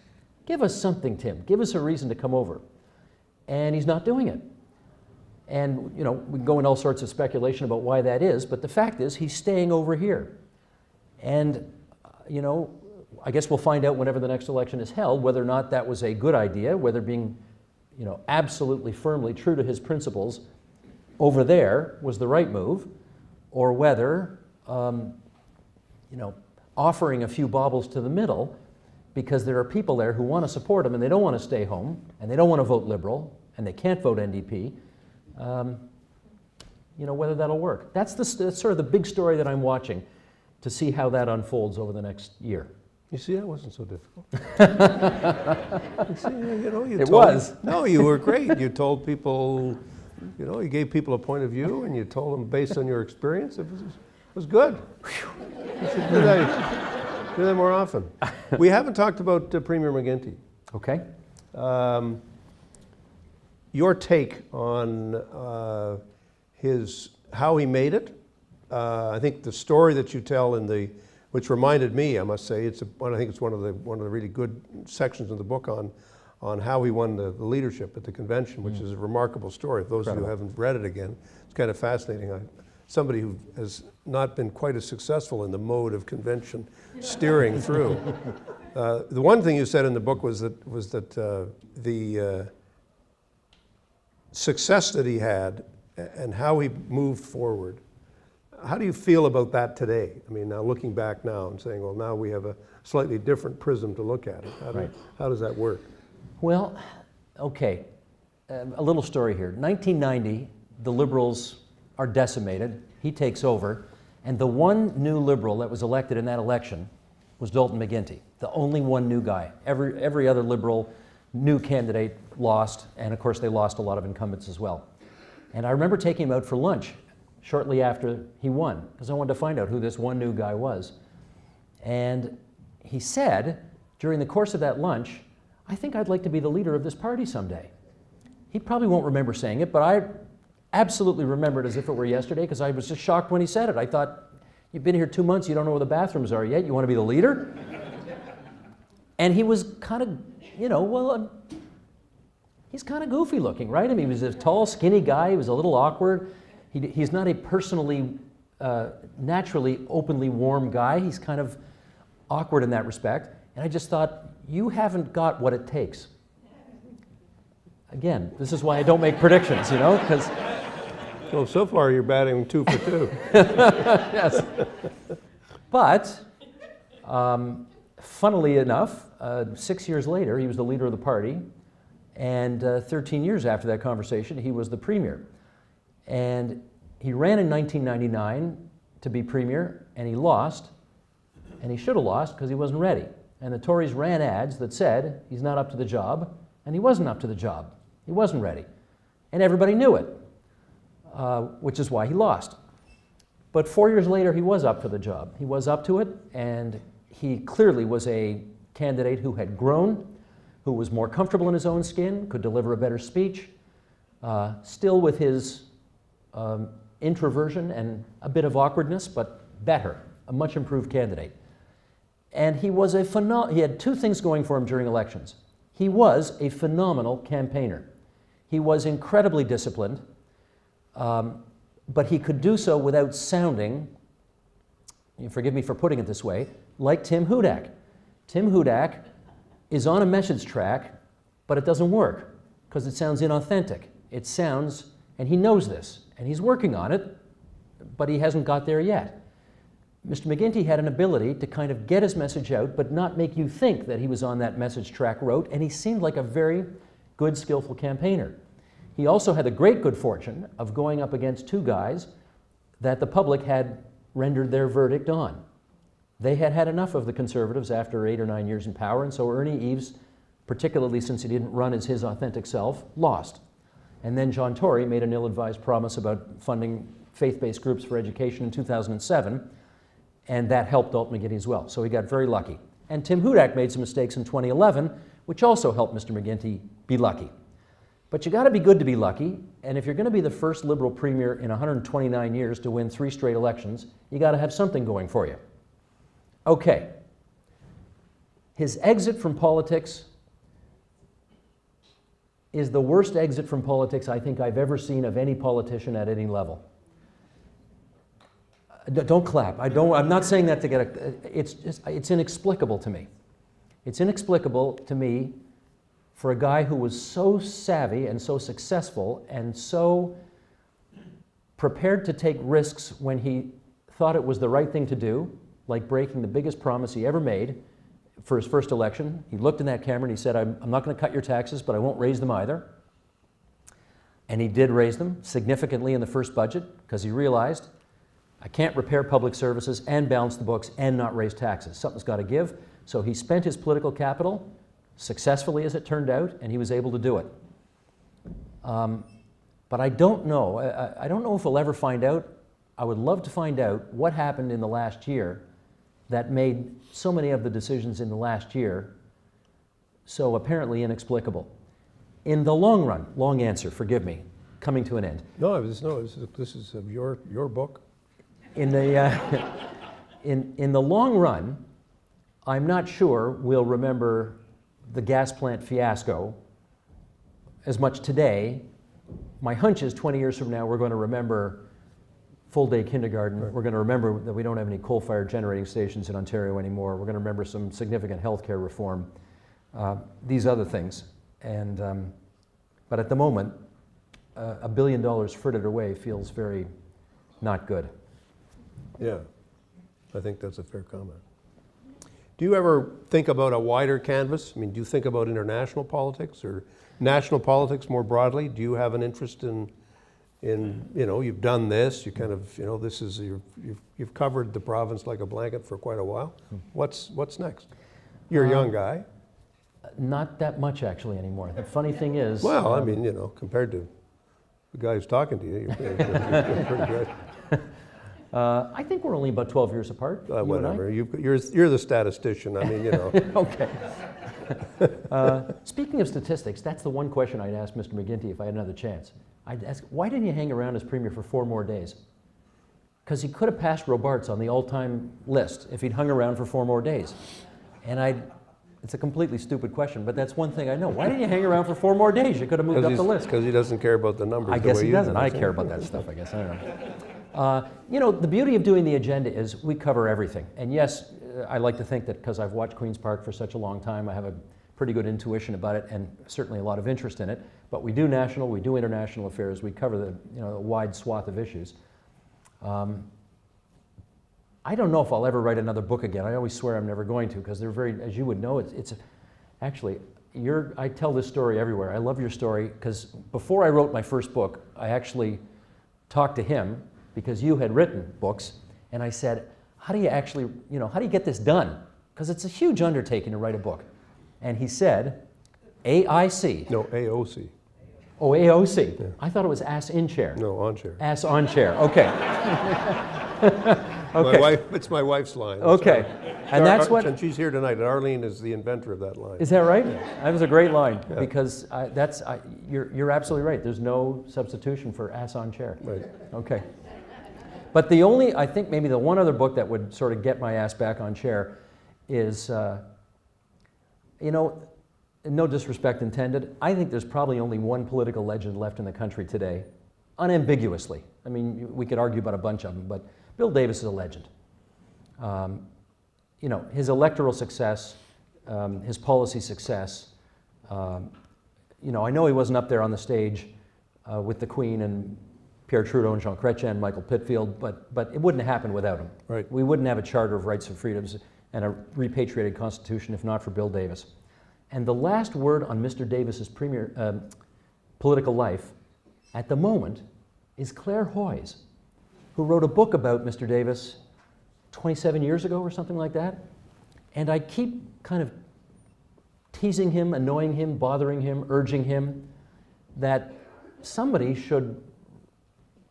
Give us something, Tim. Give us a reason to come over. And he's not doing it. And, you know, we can go in all sorts of speculation about why that is, but the fact is he's staying over here. And, you know, I guess we'll find out whenever the next election is held whether or not that was a good idea, whether being, you know, absolutely firmly true to his principles over there was the right move, or whether, you know, offering a few baubles to the middle because there are people there who want to support him and they don't want to stay home and they don't want to vote Liberal and they can't vote NDP, you know, whether that'll work. That's sort of the big story that I'm watching to see how that unfolds over the next year. You see, that wasn't so difficult. It was. No, you were great. You told people, you know, you gave people a point of view and you told them based on your experience. It was good. You should do that more often. We haven't talked about Premier McGuinty. Okay. Your take on how he made it I think the story that you tell which reminded me, I must say, I think it's one of the really good sections of the book on how he won the leadership at the convention, which is a remarkable story. For those of you who haven't read it again, it's kind of fascinating. Somebody who has not been quite as successful in the mode of convention steering through. The one thing you said in the book was that the success that he had and how he moved forward. How do you feel about that today? I mean, now looking back now and saying, well, now we have a slightly different prism to look at it. How does that work? Well, okay, a little story here. 1990, the Liberals are decimated. He takes over, and the one new Liberal that was elected in that election was Dalton McGuinty, the only one new guy. Every other Liberal new candidate lost, and of course they lost a lot of incumbents as well. And I remember taking him out for lunch shortly after he won, because I wanted to find out who this one new guy was. And he said, during the course of that lunch, I think I'd like to be the leader of this party someday. He probably won't remember saying it, but I absolutely remember it as if it were yesterday, because I was just shocked when he said it. I thought, you've been here 2 months, you don't know where the bathrooms are yet, you want to be the leader? And he was kind of, he's kind of goofy looking, right? I mean, he was a tall, skinny guy, he was a little awkward. He's not a personally, naturally, openly warm guy. He's kind of awkward in that respect. And I just thought, you haven't got what it takes. Again, this is why I don't make predictions, because... Well, so far you're batting 2 for 2. Yes. But, funnily enough, 6 years later, he was the leader of the party. And 13 years after that conversation, he was the premier. And he ran in 1999 to be premier, and he lost. And he should have lost because he wasn't ready. And the Tories ran ads that said he's not up to the job, and he wasn't up to the job. He wasn't ready. And everybody knew it, which is why he lost. But 4 years later, he was up for the job. He was up to it, and he clearly was a candidate who had grown, who was more comfortable in his own skin, could deliver a better speech, still with his introversion and a bit of awkwardness, but better, a much improved candidate. And he was he had 2 things going for him during elections. He was a phenomenal campaigner. He was incredibly disciplined, but he could do so without sounding, forgive me for putting it this way, like Tim Hudak. Tim Hudak is on a message track, but it doesn't work because it sounds inauthentic. It sounds, and he knows this, and he's working on it, but he hasn't got there yet. Mr. McGuinty had an ability to kind of get his message out, but not make you think that he was on that message track route, and he seemed like a very good, skillful campaigner. He also had the great good fortune of going up against 2 guys that the public had rendered their verdict on. They had had enough of the Conservatives after 8 or 9 years in power, and so Ernie Eves, particularly since he didn't run as his authentic self, lost. And then John Tory made an ill-advised promise about funding faith-based groups for education in 2007, and that helped Dalton McGuinty as well. So he got very lucky. And Tim Hudak made some mistakes in 2011, which also helped Mr. McGuinty be lucky. But you got to be good to be lucky, and if you're going to be the first Liberal premier in 129 years to win 3 straight elections, you got to have something going for you. Okay. His exit from politics is the worst exit from politics I think I've ever seen of any politician at any level. Don't clap. I'm not saying that to get it's inexplicable to me. It's inexplicable to me for a guy who was so savvy and so successful and so prepared to take risks when he thought it was the right thing to do, like breaking the biggest promise he ever made for his first election. He looked in that camera and he said, I'm not going to cut your taxes, but I won't raise them either. And he did raise them significantly in the first budget because he realized, I can't repair public services and balance the books and not raise taxes. Something's got to give. So he spent his political capital successfully, as it turned out, and he was able to do it. But I don't know. I don't know if we'll ever find out. I would love to find out what happened in the last year that made so many of the decisions in the last year so apparently inexplicable. In the long run, long answer, forgive me, coming to an end. No, this is your book. In the, in the long run, I'm not sure we'll remember the gas plant fiasco as much today. My hunch is 20 years from now, we're going to remember full-day kindergarten. Right. We're going to remember that we don't have any coal-fired generating stations in Ontario anymore. We're going to remember some significant healthcare reform, these other things. And, but at the moment, $1 billion frittered away feels very not good. Yeah, I think that's a fair comment. Do you ever think about a wider canvas? I mean, do you think about international politics or national politics more broadly? Do you have an interest in you know, you've done this, you kind of, you know, this is, you've covered the province like a blanket for quite a while. What's next? You're a young guy. Not that much actually anymore. The funny thing is... Well, I mean, you know, compared to the guy who's talking to you, you're pretty good. I think we're only about 12 years apart. Whatever. You're the statistician. I mean, you know. Okay. Speaking of statistics, that's the one question I'd ask Mr. McGuinty if I had another chance. I'd ask, why didn't you hang around as Premier for 4 more days? Because he could have passed Robarts on the all-time list if he'd hung around for 4 more days. And it's a completely stupid question, but that's one thing I know. Why didn't you hang around for 4 more days? You could have moved up the list. Because he doesn't care about the numbers. I guess he doesn't. I care about that stuff, I guess. I don't know. You know, the beauty of doing the agenda is we cover everything. And yes, I like to think that because I've watched Queen's Park for such a long time, I have a pretty good intuition about it and certainly a lot of interest in it. But we do national, we do international affairs, we cover the, you know, a wide swath of issues. I don't know if I'll ever write another book again. I always swear I'm never going to because they're very, as you would know, it's actually, I tell this story everywhere. I love your story because before I wrote my first book, I actually talked to him because you had written books, and I said, how do you actually, you know, how do you get this done? Because it's a huge undertaking to write a book. And he said, AIC. No, AOC. Oh, AOC. Yeah. I thought it was ass in chair. No, on chair. Ass on chair, okay. Okay. It's my wife's line. Okay, and that's what... And she's here tonight, and Arlene is the inventor of that line. Is that right? Yeah. That was a great line, Yeah. because you're absolutely right. There's no substitution for ass on chair. Right. Okay. But the only, I think maybe the one other book that would sort of get my ass back on chair is, you know, no disrespect intended, I think there's probably only one political legend left in the country today, unambiguously. I mean, we could argue about a bunch of them, but Bill Davis is a legend. You know, his electoral success, his policy success, you know, I know he wasn't up there on the stage with the Queen and Pierre Trudeau and Jean Chrétien and Michael Pitfield, but it wouldn't have happened without him. Right. We wouldn't have a Charter of Rights and Freedoms and a repatriated Constitution if not for Bill Davis. And the last word on Mr. Davis's political life at the moment is Claire Hoyes, who wrote a book about Mr. Davis 27 years ago or something like that. And I keep kind of teasing him, annoying him, bothering him, urging him that somebody should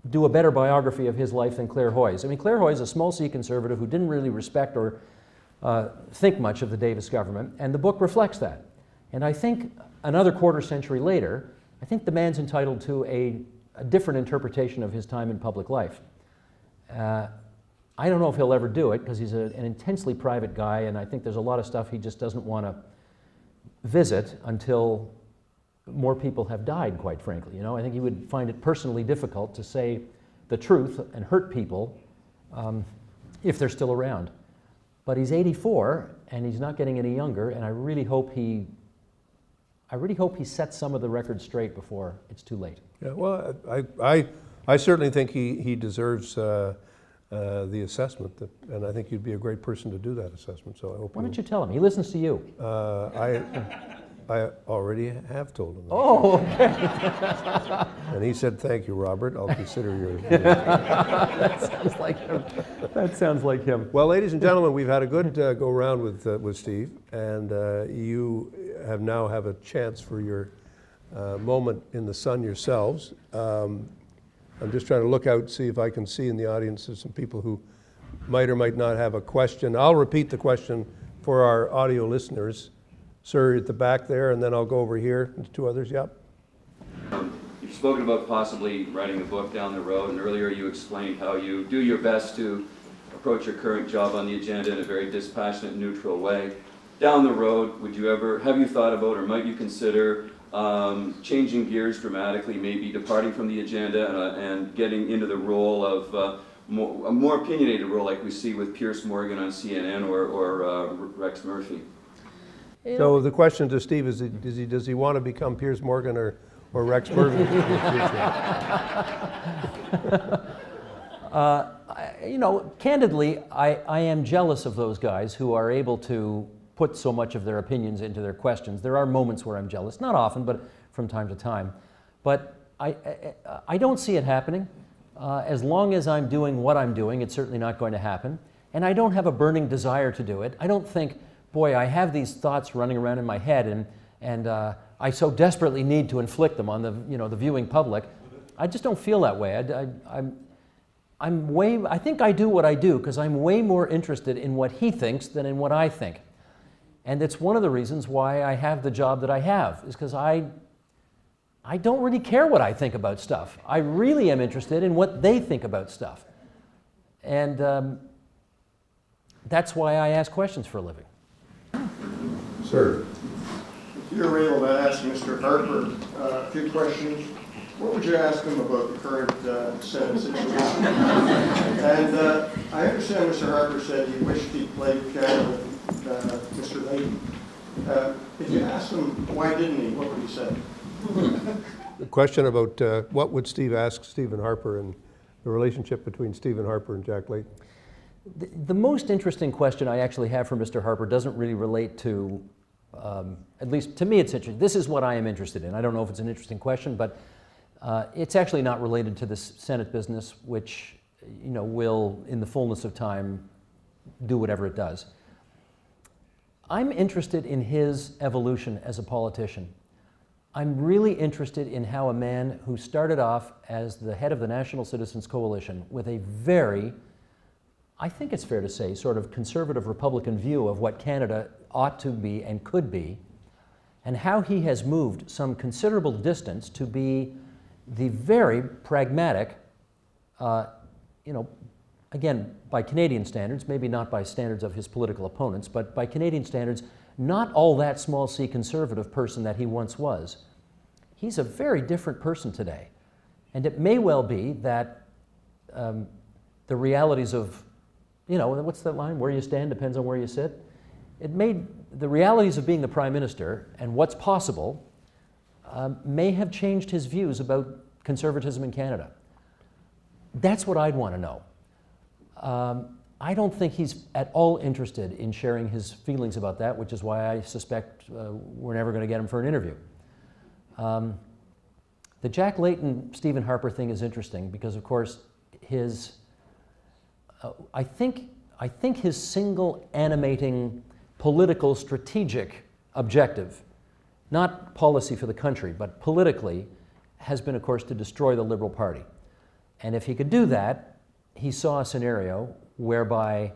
do a better biography of his life than Claire Hoyes. I mean, Claire Hoyes is a small C conservative who didn't really respect or think much of the Davis government, and the book reflects that. And I think another quarter century later, I think the man's entitled to a different interpretation of his time in public life. I don't know if he'll ever do it because he's an intensely private guy, and I think there's a lot of stuff he just doesn't want to visit until more people have died, quite frankly. You know, I think he would find it personally difficult to say the truth and hurt people if they're still around. But he's 84 and he's not getting any younger, and I really hope he sets some of the records straight before it's too late. Yeah, well, I certainly think he deserves the assessment, and I think you'd be a great person to do that assessment. So I hope. Why don't you tell him? He listens to you. I already have told him that. Oh, okay. And he said, "Thank you, Robert. I'll consider your." That sounds like him. That sounds like him. Well, ladies and gentlemen, we've had a good go round with Steve, and you now have a chance for your moment in the sun yourselves. I'm just trying to look out, see if I can see in the audience there's some people who might or might not have a question. I'll repeat the question for our audio listeners. Sir, at the back there, and then I'll go over here. There's 2 others, yep. You've spoken about possibly writing a book down the road, and earlier you explained how you do your best to approach your current job on the agenda in a very dispassionate, neutral way. Down the road, have you thought about, or might you consider changing gears dramatically, maybe departing from the agenda and getting into the role of a more opinionated role like we see with Piers Morgan on CNN or Rex Murphy? So the question to Steve is, does he want to become Piers Morgan or Rex Murphy in the future? You know, candidly, I am jealous of those guys who are able to put so much of their opinions into their questions. There are moments where I'm jealous, not often, but from time to time. But I don't see it happening. As long as I'm doing what I'm doing, it's certainly not going to happen. And I don't have a burning desire to do it. I don't think, boy, I have these thoughts running around in my head, and I so desperately need to inflict them on the viewing public. I just don't feel that way. I think I do what I do because I'm way more interested in what he thinks than in what I think. And it's one of the reasons why I have the job that I have, is because I don't really care what I think about stuff. I really am interested in what they think about stuff. And that's why I ask questions for a living. Sir. If you were able to ask Mr. Harper a few questions, what would you ask him about the current Senate situation? And I understand Mr. Harper said he wished he played piano with Mr. Layton. If you asked him why didn't he, what would he say? The question about what would Steve ask Stephen Harper and the relationship between Stephen Harper and Jack Layton? The most interesting question I actually have for Mr. Harper doesn't really relate to, at least to me it's interesting. This is what I am interested in. I don't know if it's an interesting question, but it's actually not related to this Senate business, which will, in the fullness of time, do whatever it does. I'm interested in his evolution as a politician. I'm really interested in how a man who started off as the head of the National Citizens Coalition with a very, I think it's fair to say, sort of conservative Republican view of what Canada ought to be and could be, and how he has moved some considerable distance to be the very pragmatic, again, by Canadian standards, maybe not by standards of his political opponents, but by Canadian standards, not all that small c conservative person that he once was. He's a very different person today. And it may well be that the realities of, what's that line? Where you stand depends on where you sit. The realities of being the Prime Minister and what's possible may have changed his views about conservatism in Canada. That's what I'd want to know. I don't think he's at all interested in sharing his feelings about that, which is why I suspect we're never going to get him for an interview. The Jack Layton, Stephen Harper thing is interesting because, of course, I think his single animating political strategic objective, not policy for the country, but politically, has been, of course, to destroy the Liberal Party. And if he could do that, he saw a scenario whereby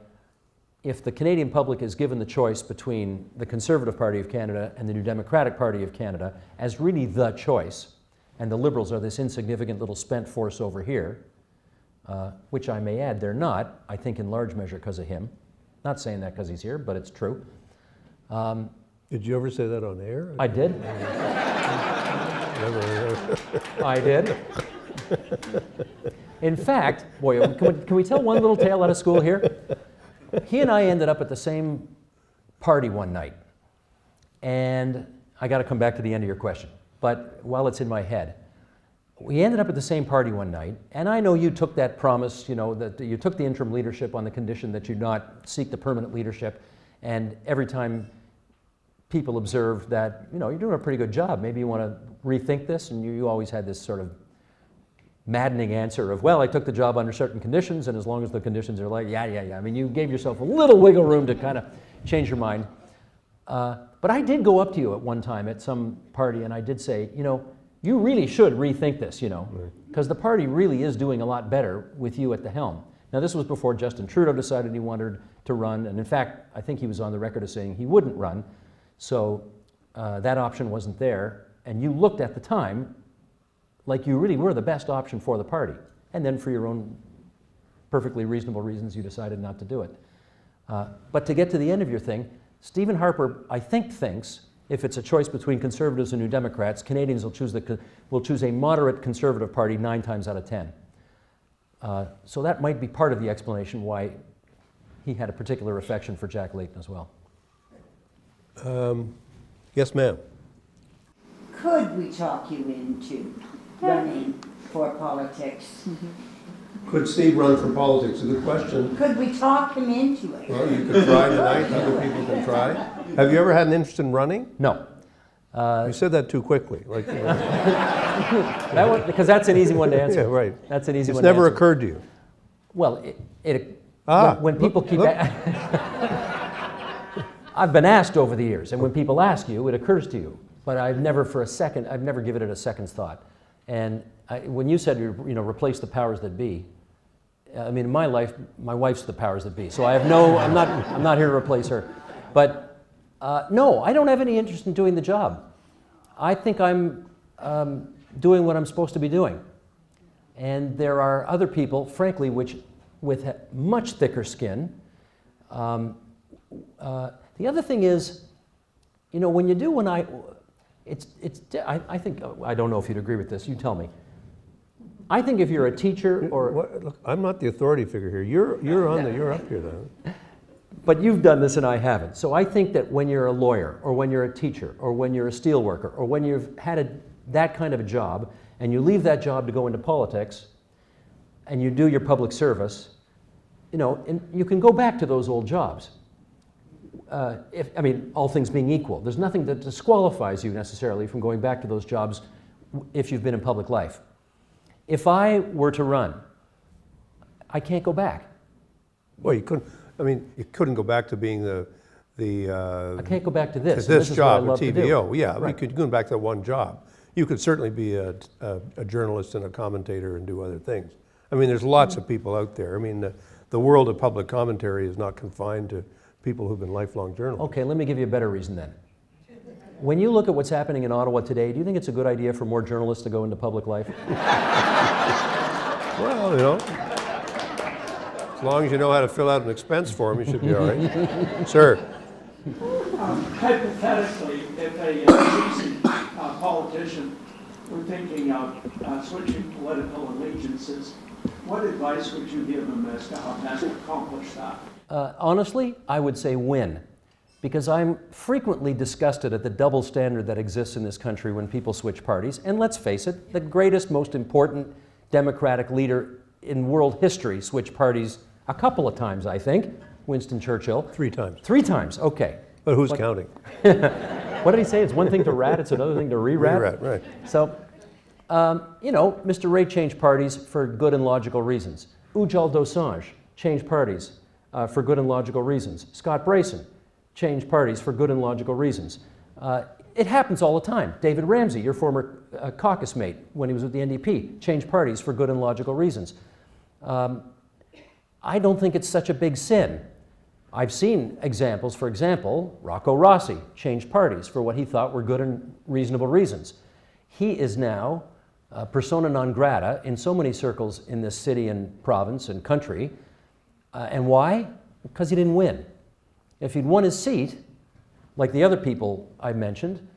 if the Canadian public is given the choice between the Conservative Party of Canada and the New Democratic Party of Canada as really the choice, and the Liberals are this insignificant little spent force over here, which I may add, they're not, I think in large measure because of him. Not saying that because he's here, but it's true. Did you ever say that on air? I did. I did. In fact, boy, can we tell one little tale out of school here? He and I ended up at the same party one night. And I got to come back to the end of your question, but while it's in my head. We ended up at the same party one night, and I know you took that promise, that you took the interim leadership on the condition that you not seek the permanent leadership, and every time people observed that, you're doing a pretty good job, maybe you want to rethink this, and you always had this sort of maddening answer of, well, I took the job under certain conditions, and as long as the conditions are like, yeah. I mean, you gave yourself a little wiggle room to kind of change your mind. But I did go up to you at one time at some party, and I did say, you really should rethink this, because the party really is doing a lot better with you at the helm. Now, this was before Justin Trudeau decided he wanted to run, and in fact, I think he was on the record as saying he wouldn't run, so that option wasn't there. And you looked at the time like you really were the best option for the party. And then for your own perfectly reasonable reasons, you decided not to do it. But to get to the end of your thing, Stephen Harper, I think, thinks if it's a choice between Conservatives and New Democrats, Canadians will choose a moderate Conservative party 9 times out of 10. So that might be part of the explanation why he had a particular affection for Jack Layton as well. Yes, ma'am. Could we talk you into running for politics? Could Steve run for politics? A good question. Could we talk him into it? Well, you could try tonight. Other people can try. Have you ever had an interest in running? No. You said that too quickly. Like, you know. Because that's an easy one to answer. Yeah, right. That's an easy It's one to answer. never occurred to you. Well, when people keep... I've been asked over the years, and when people ask you, it occurs to you. But I've never given it a second's thought. And when you said, replace the powers that be, I mean, in my life, my wife's the powers that be. So I have I'm not here to replace her. But no, I don't have any interest in doing the job. I think I'm doing what I'm supposed to be doing. And there are other people, frankly, with much thicker skin. The other thing is, when you do I think, I don't know if you'd agree with this, you tell me. I think if you're a teacher or... Look, I'm not the authority figure here. You're up here then. But you've done this and I haven't. So I think that when you're a lawyer, or when you're a teacher, or when you're a steel worker, or when you've had that kind of a job, and you leave that job to go into politics, and you do your public service, and you can go back to those old jobs. All things being equal. There's nothing that disqualifies you necessarily from going back to those jobs if you've been in public life. If I were to run, I can't go back. Well, you couldn't go back to being I can't go back to this. This job at at TVO. Yeah, right. You could go back to one job. You could certainly be a journalist and a commentator and do other things. I mean, there's lots of people out there. I mean, the world of public commentary is not confined to people who've been lifelong journalists. Okay, let me give you a better reason then. When you look at what's happening in Ottawa today, do you think it's a good idea for more journalists to go into public life? Well, as long as you know how to fill out an expense form, you should be all right. Sir. Hypothetically, if a recent politician were thinking of switching political allegiances, what advice would you give them as to how best to accomplish that? Honestly, I would say win, because I'm frequently disgusted at the double standard that exists in this country when people switch parties. And let's face it, the greatest, most important Democratic leader in world history switched parties a couple of times, I think. Winston Churchill. 3 times. 3 times, okay. But who's counting? What did he say? It's one thing to rat, it's another thing to re-rat? Re-rat, right. So, Mr. Ray changed parties for good and logical reasons. Ujjal Dosanjh changed parties for good and logical reasons. Scott Brayson changed parties for good and logical reasons. It happens all the time. David Ramsey, your former caucus mate when he was with the NDP, changed parties for good and logical reasons. I don't think it's such a big sin. I've seen examples. For example, Rocco Rossi changed parties for what he thought were good and reasonable reasons. He is now persona non grata in so many circles in this city and province and country. And why? Because he didn't win. If he'd won his seat, like the other people I mentioned,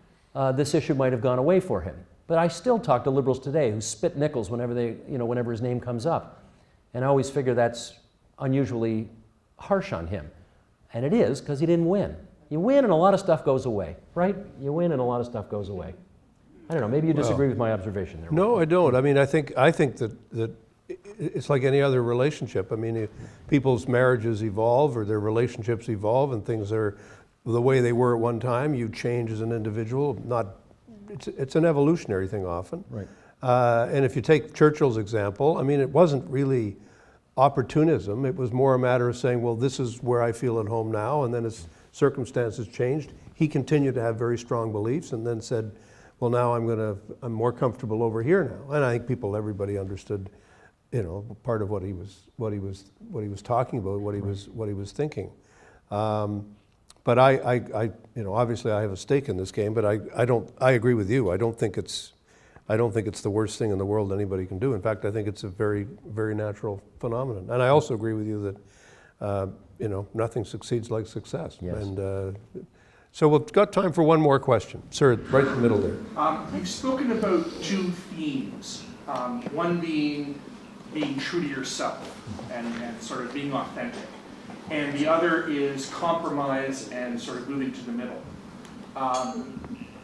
this issue might have gone away for him. But I still talk to liberals today who spit nickels whenever his name comes up. And I always figure that's unusually harsh on him. And it is, because he didn't win. You win and a lot of stuff goes away, right? You win and a lot of stuff goes away. I don't know, maybe you disagree with my observation there. No, I don't. I mean, I think that it's like any other relationship. I mean, people's marriages evolve or their relationships evolve and things are the way they were at one time. You change as an individual. It's an evolutionary thing often. Right. And if you take Churchill's example, I mean, it wasn't really opportunism. It was more a matter of saying, well, this is where I feel at home now, and then as circumstances changed, he continued to have very strong beliefs and then said, well, now I'm more comfortable over here now. And I think everybody understood, part of what he was talking about, what he was thinking. But I obviously I have a stake in this game, but I agree with you. I don't think it's I don't think it's the worst thing in the world anybody can do. In fact, I think it's a very, very natural phenomenon. And I also agree with you that, you know, nothing succeeds like success. Yes. And so we've got time for one more question. Sir, right in the middle there. You've spoken about two themes, one being true to yourself and sort of being authentic, and the other is compromise and sort of moving to the middle.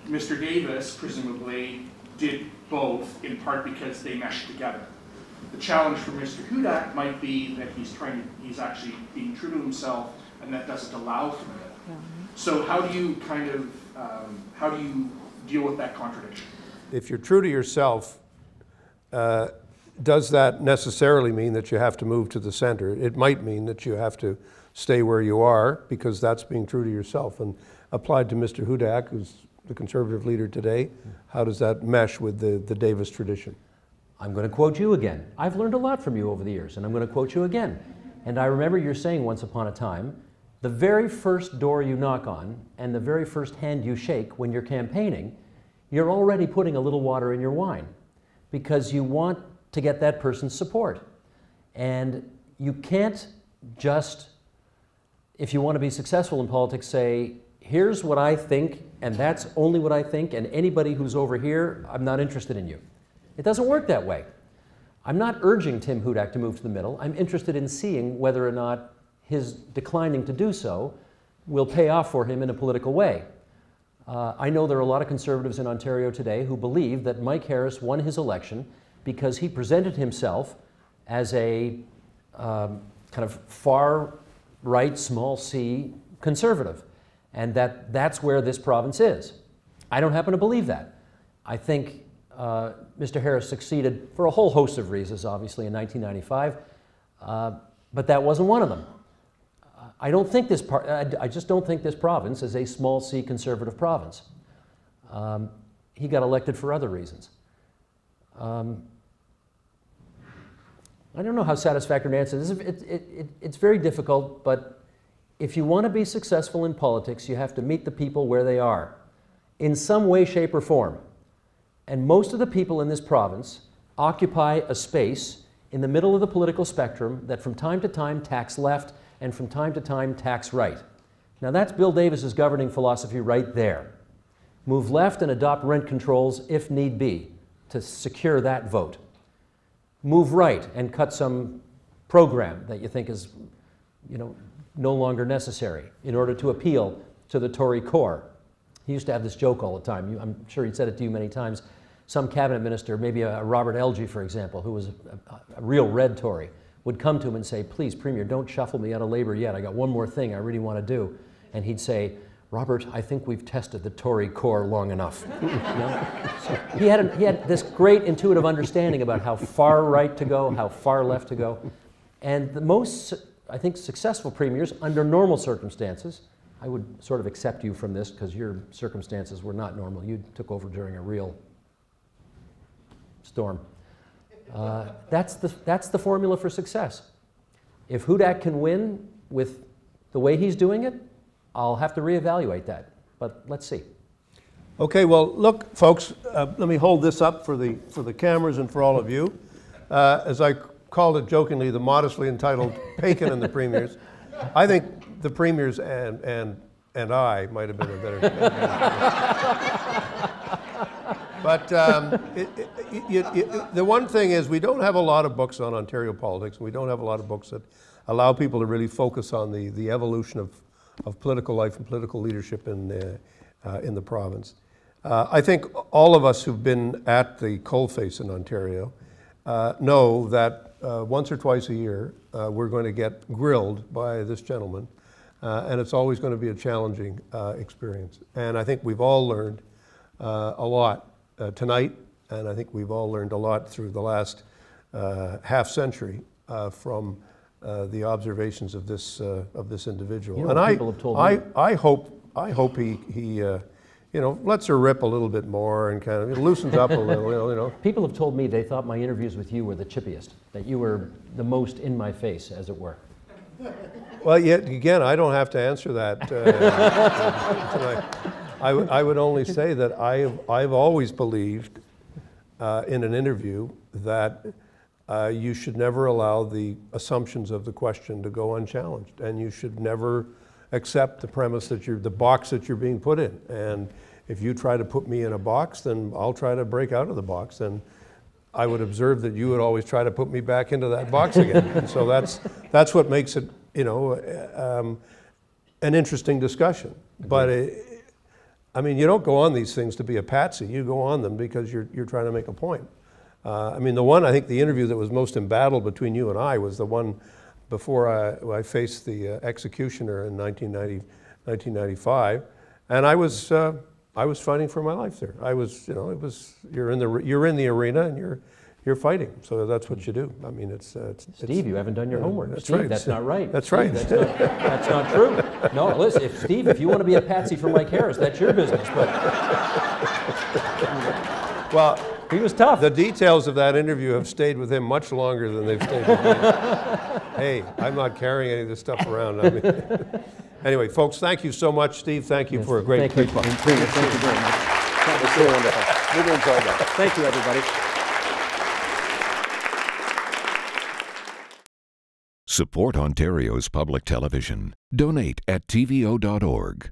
Mr. Davis presumably did both, in part because they meshed together. The challenge for Mr. Hudak might be that he's actually being true to himself, and that doesn't allow for the middle. So how do you kind of, how do you deal with that contradiction? If you're true to yourself, does that necessarily mean that you have to move to the center? It might mean that you have to stay where you are, because that's being true to yourself. And applied to Mr. Hudak, who's the Conservative leader today, how does that mesh with the Davis tradition? I'm going to quote you again. I've learned a lot from you over the years, and I'm going to quote you again. And I remember you're saying once upon a time, the very first door you knock on and the very first hand you shake when you're campaigning, you're already putting a little water in your wine because you want to get that person's support. And you can't just, if you want to be successful in politics, say, here's what I think, and that's only what I think, and anybody who's over here, I'm not interested in you. It doesn't work that way. I'm not urging Tim Hudak to move to the middle. I'm interested in seeing whether or not his declining to do so will pay off for him in a political way. I know there are a lot of Conservatives in Ontario today who believe that Mike Harris won his election because he presented himself as a kind of far-right, small c Conservative, and that's where this province is. I don't happen to believe that. I think Mr. Harris succeeded for a whole host of reasons, obviously, in 1995, but that wasn't one of them. I just don't think this province is a small c Conservative province. He got elected for other reasons. I don't know how satisfactory an answer is. It's very difficult, but if you want to be successful in politics, you have to meet the people where they are, in some way, shape, or form. And most of the people in this province occupy a space in the middle of the political spectrum that from time to time tax left and from time to time tax right. Now that's Bill Davis's governing philosophy right there. Move left and adopt rent controls if need be to secure that vote. Move right and cut some program that you think is, you know, no longer necessary in order to appeal to the Tory core. He used to have this joke all the time. I'm sure he'd said it to you many times. Some cabinet minister, maybe a Robert Elgie, for example, who was a real red Tory, would come to him and say, please, Premier, don't shuffle me out of Labour yet. I got one more thing I really want to do. And he'd say, Robert, I think we've tested the Tory core long enough. You know? So he had this great intuitive understanding about how far right to go, how far left to go. And the most, I think, successful premiers under normal circumstances, I would sort of accept you from this because your circumstances were not normal. You took over during a real storm. That's the formula for success. If Hudak can win with the way he's doing it, I'll have to reevaluate that, but let's see. Okay, well, look, folks, let me hold this up for the cameras and for all of you. As I called it jokingly, the modestly entitled Paikin and the Premiers. I think the Premiers and I might have been a better. But the one thing is we don't have a lot of books on Ontario politics. We don't have a lot of books that allow people to really focus on the evolution of political life and political leadership in the province. I think all of us who've been at the coalface in Ontario know that once or twice a year we're going to get grilled by this gentleman, and it's always going to be a challenging experience. And I think we've all learned a lot tonight, and I think we've all learned a lot through the last half century from the observations of this individual. You know, and people have told me. I hope he you know, lets her rip a little bit more and kind of loosens up a little, you know. People have told me they thought my interviews with you were the chippiest, that you were the most in my face, as it were. Well, yet again, I don't have to answer that tonight. I would only say that I've always believed in an interview that you should never allow the assumptions of the question to go unchallenged, and you should never accept the premise that the box that you're being put in. And if you try to put me in a box, then I'll try to break out of the box. And I would observe that you would always try to put me back into that box again. And so that's what makes it, you know, an interesting discussion. But I mean, you don't go on these things to be a patsy. You go on them because you're trying to make a point. I mean, I think the interview that was most embattled between you and I was the one before I faced the executioner in 1995, and I was fighting for my life there. I was, you know, you're in the arena and you're fighting. So that's what you do. I mean, Steve, you haven't done your homework. That's Steve, right. that's not right. That's Steve, right. That's not true. No, listen, Steve, if you want to be a patsy for Mike Harris, that's your business. But well, he was tough. The details of that interview have stayed with him much longer than they've stayed with me. Hey, I'm not carrying any of this stuff around. I mean, anyway, folks, thank you so much. Steve, thank you for a great Thank you very much. That was so wonderful. Really enjoyed that. Thank you, everybody. Support Ontario's public television. Donate at tvo.org.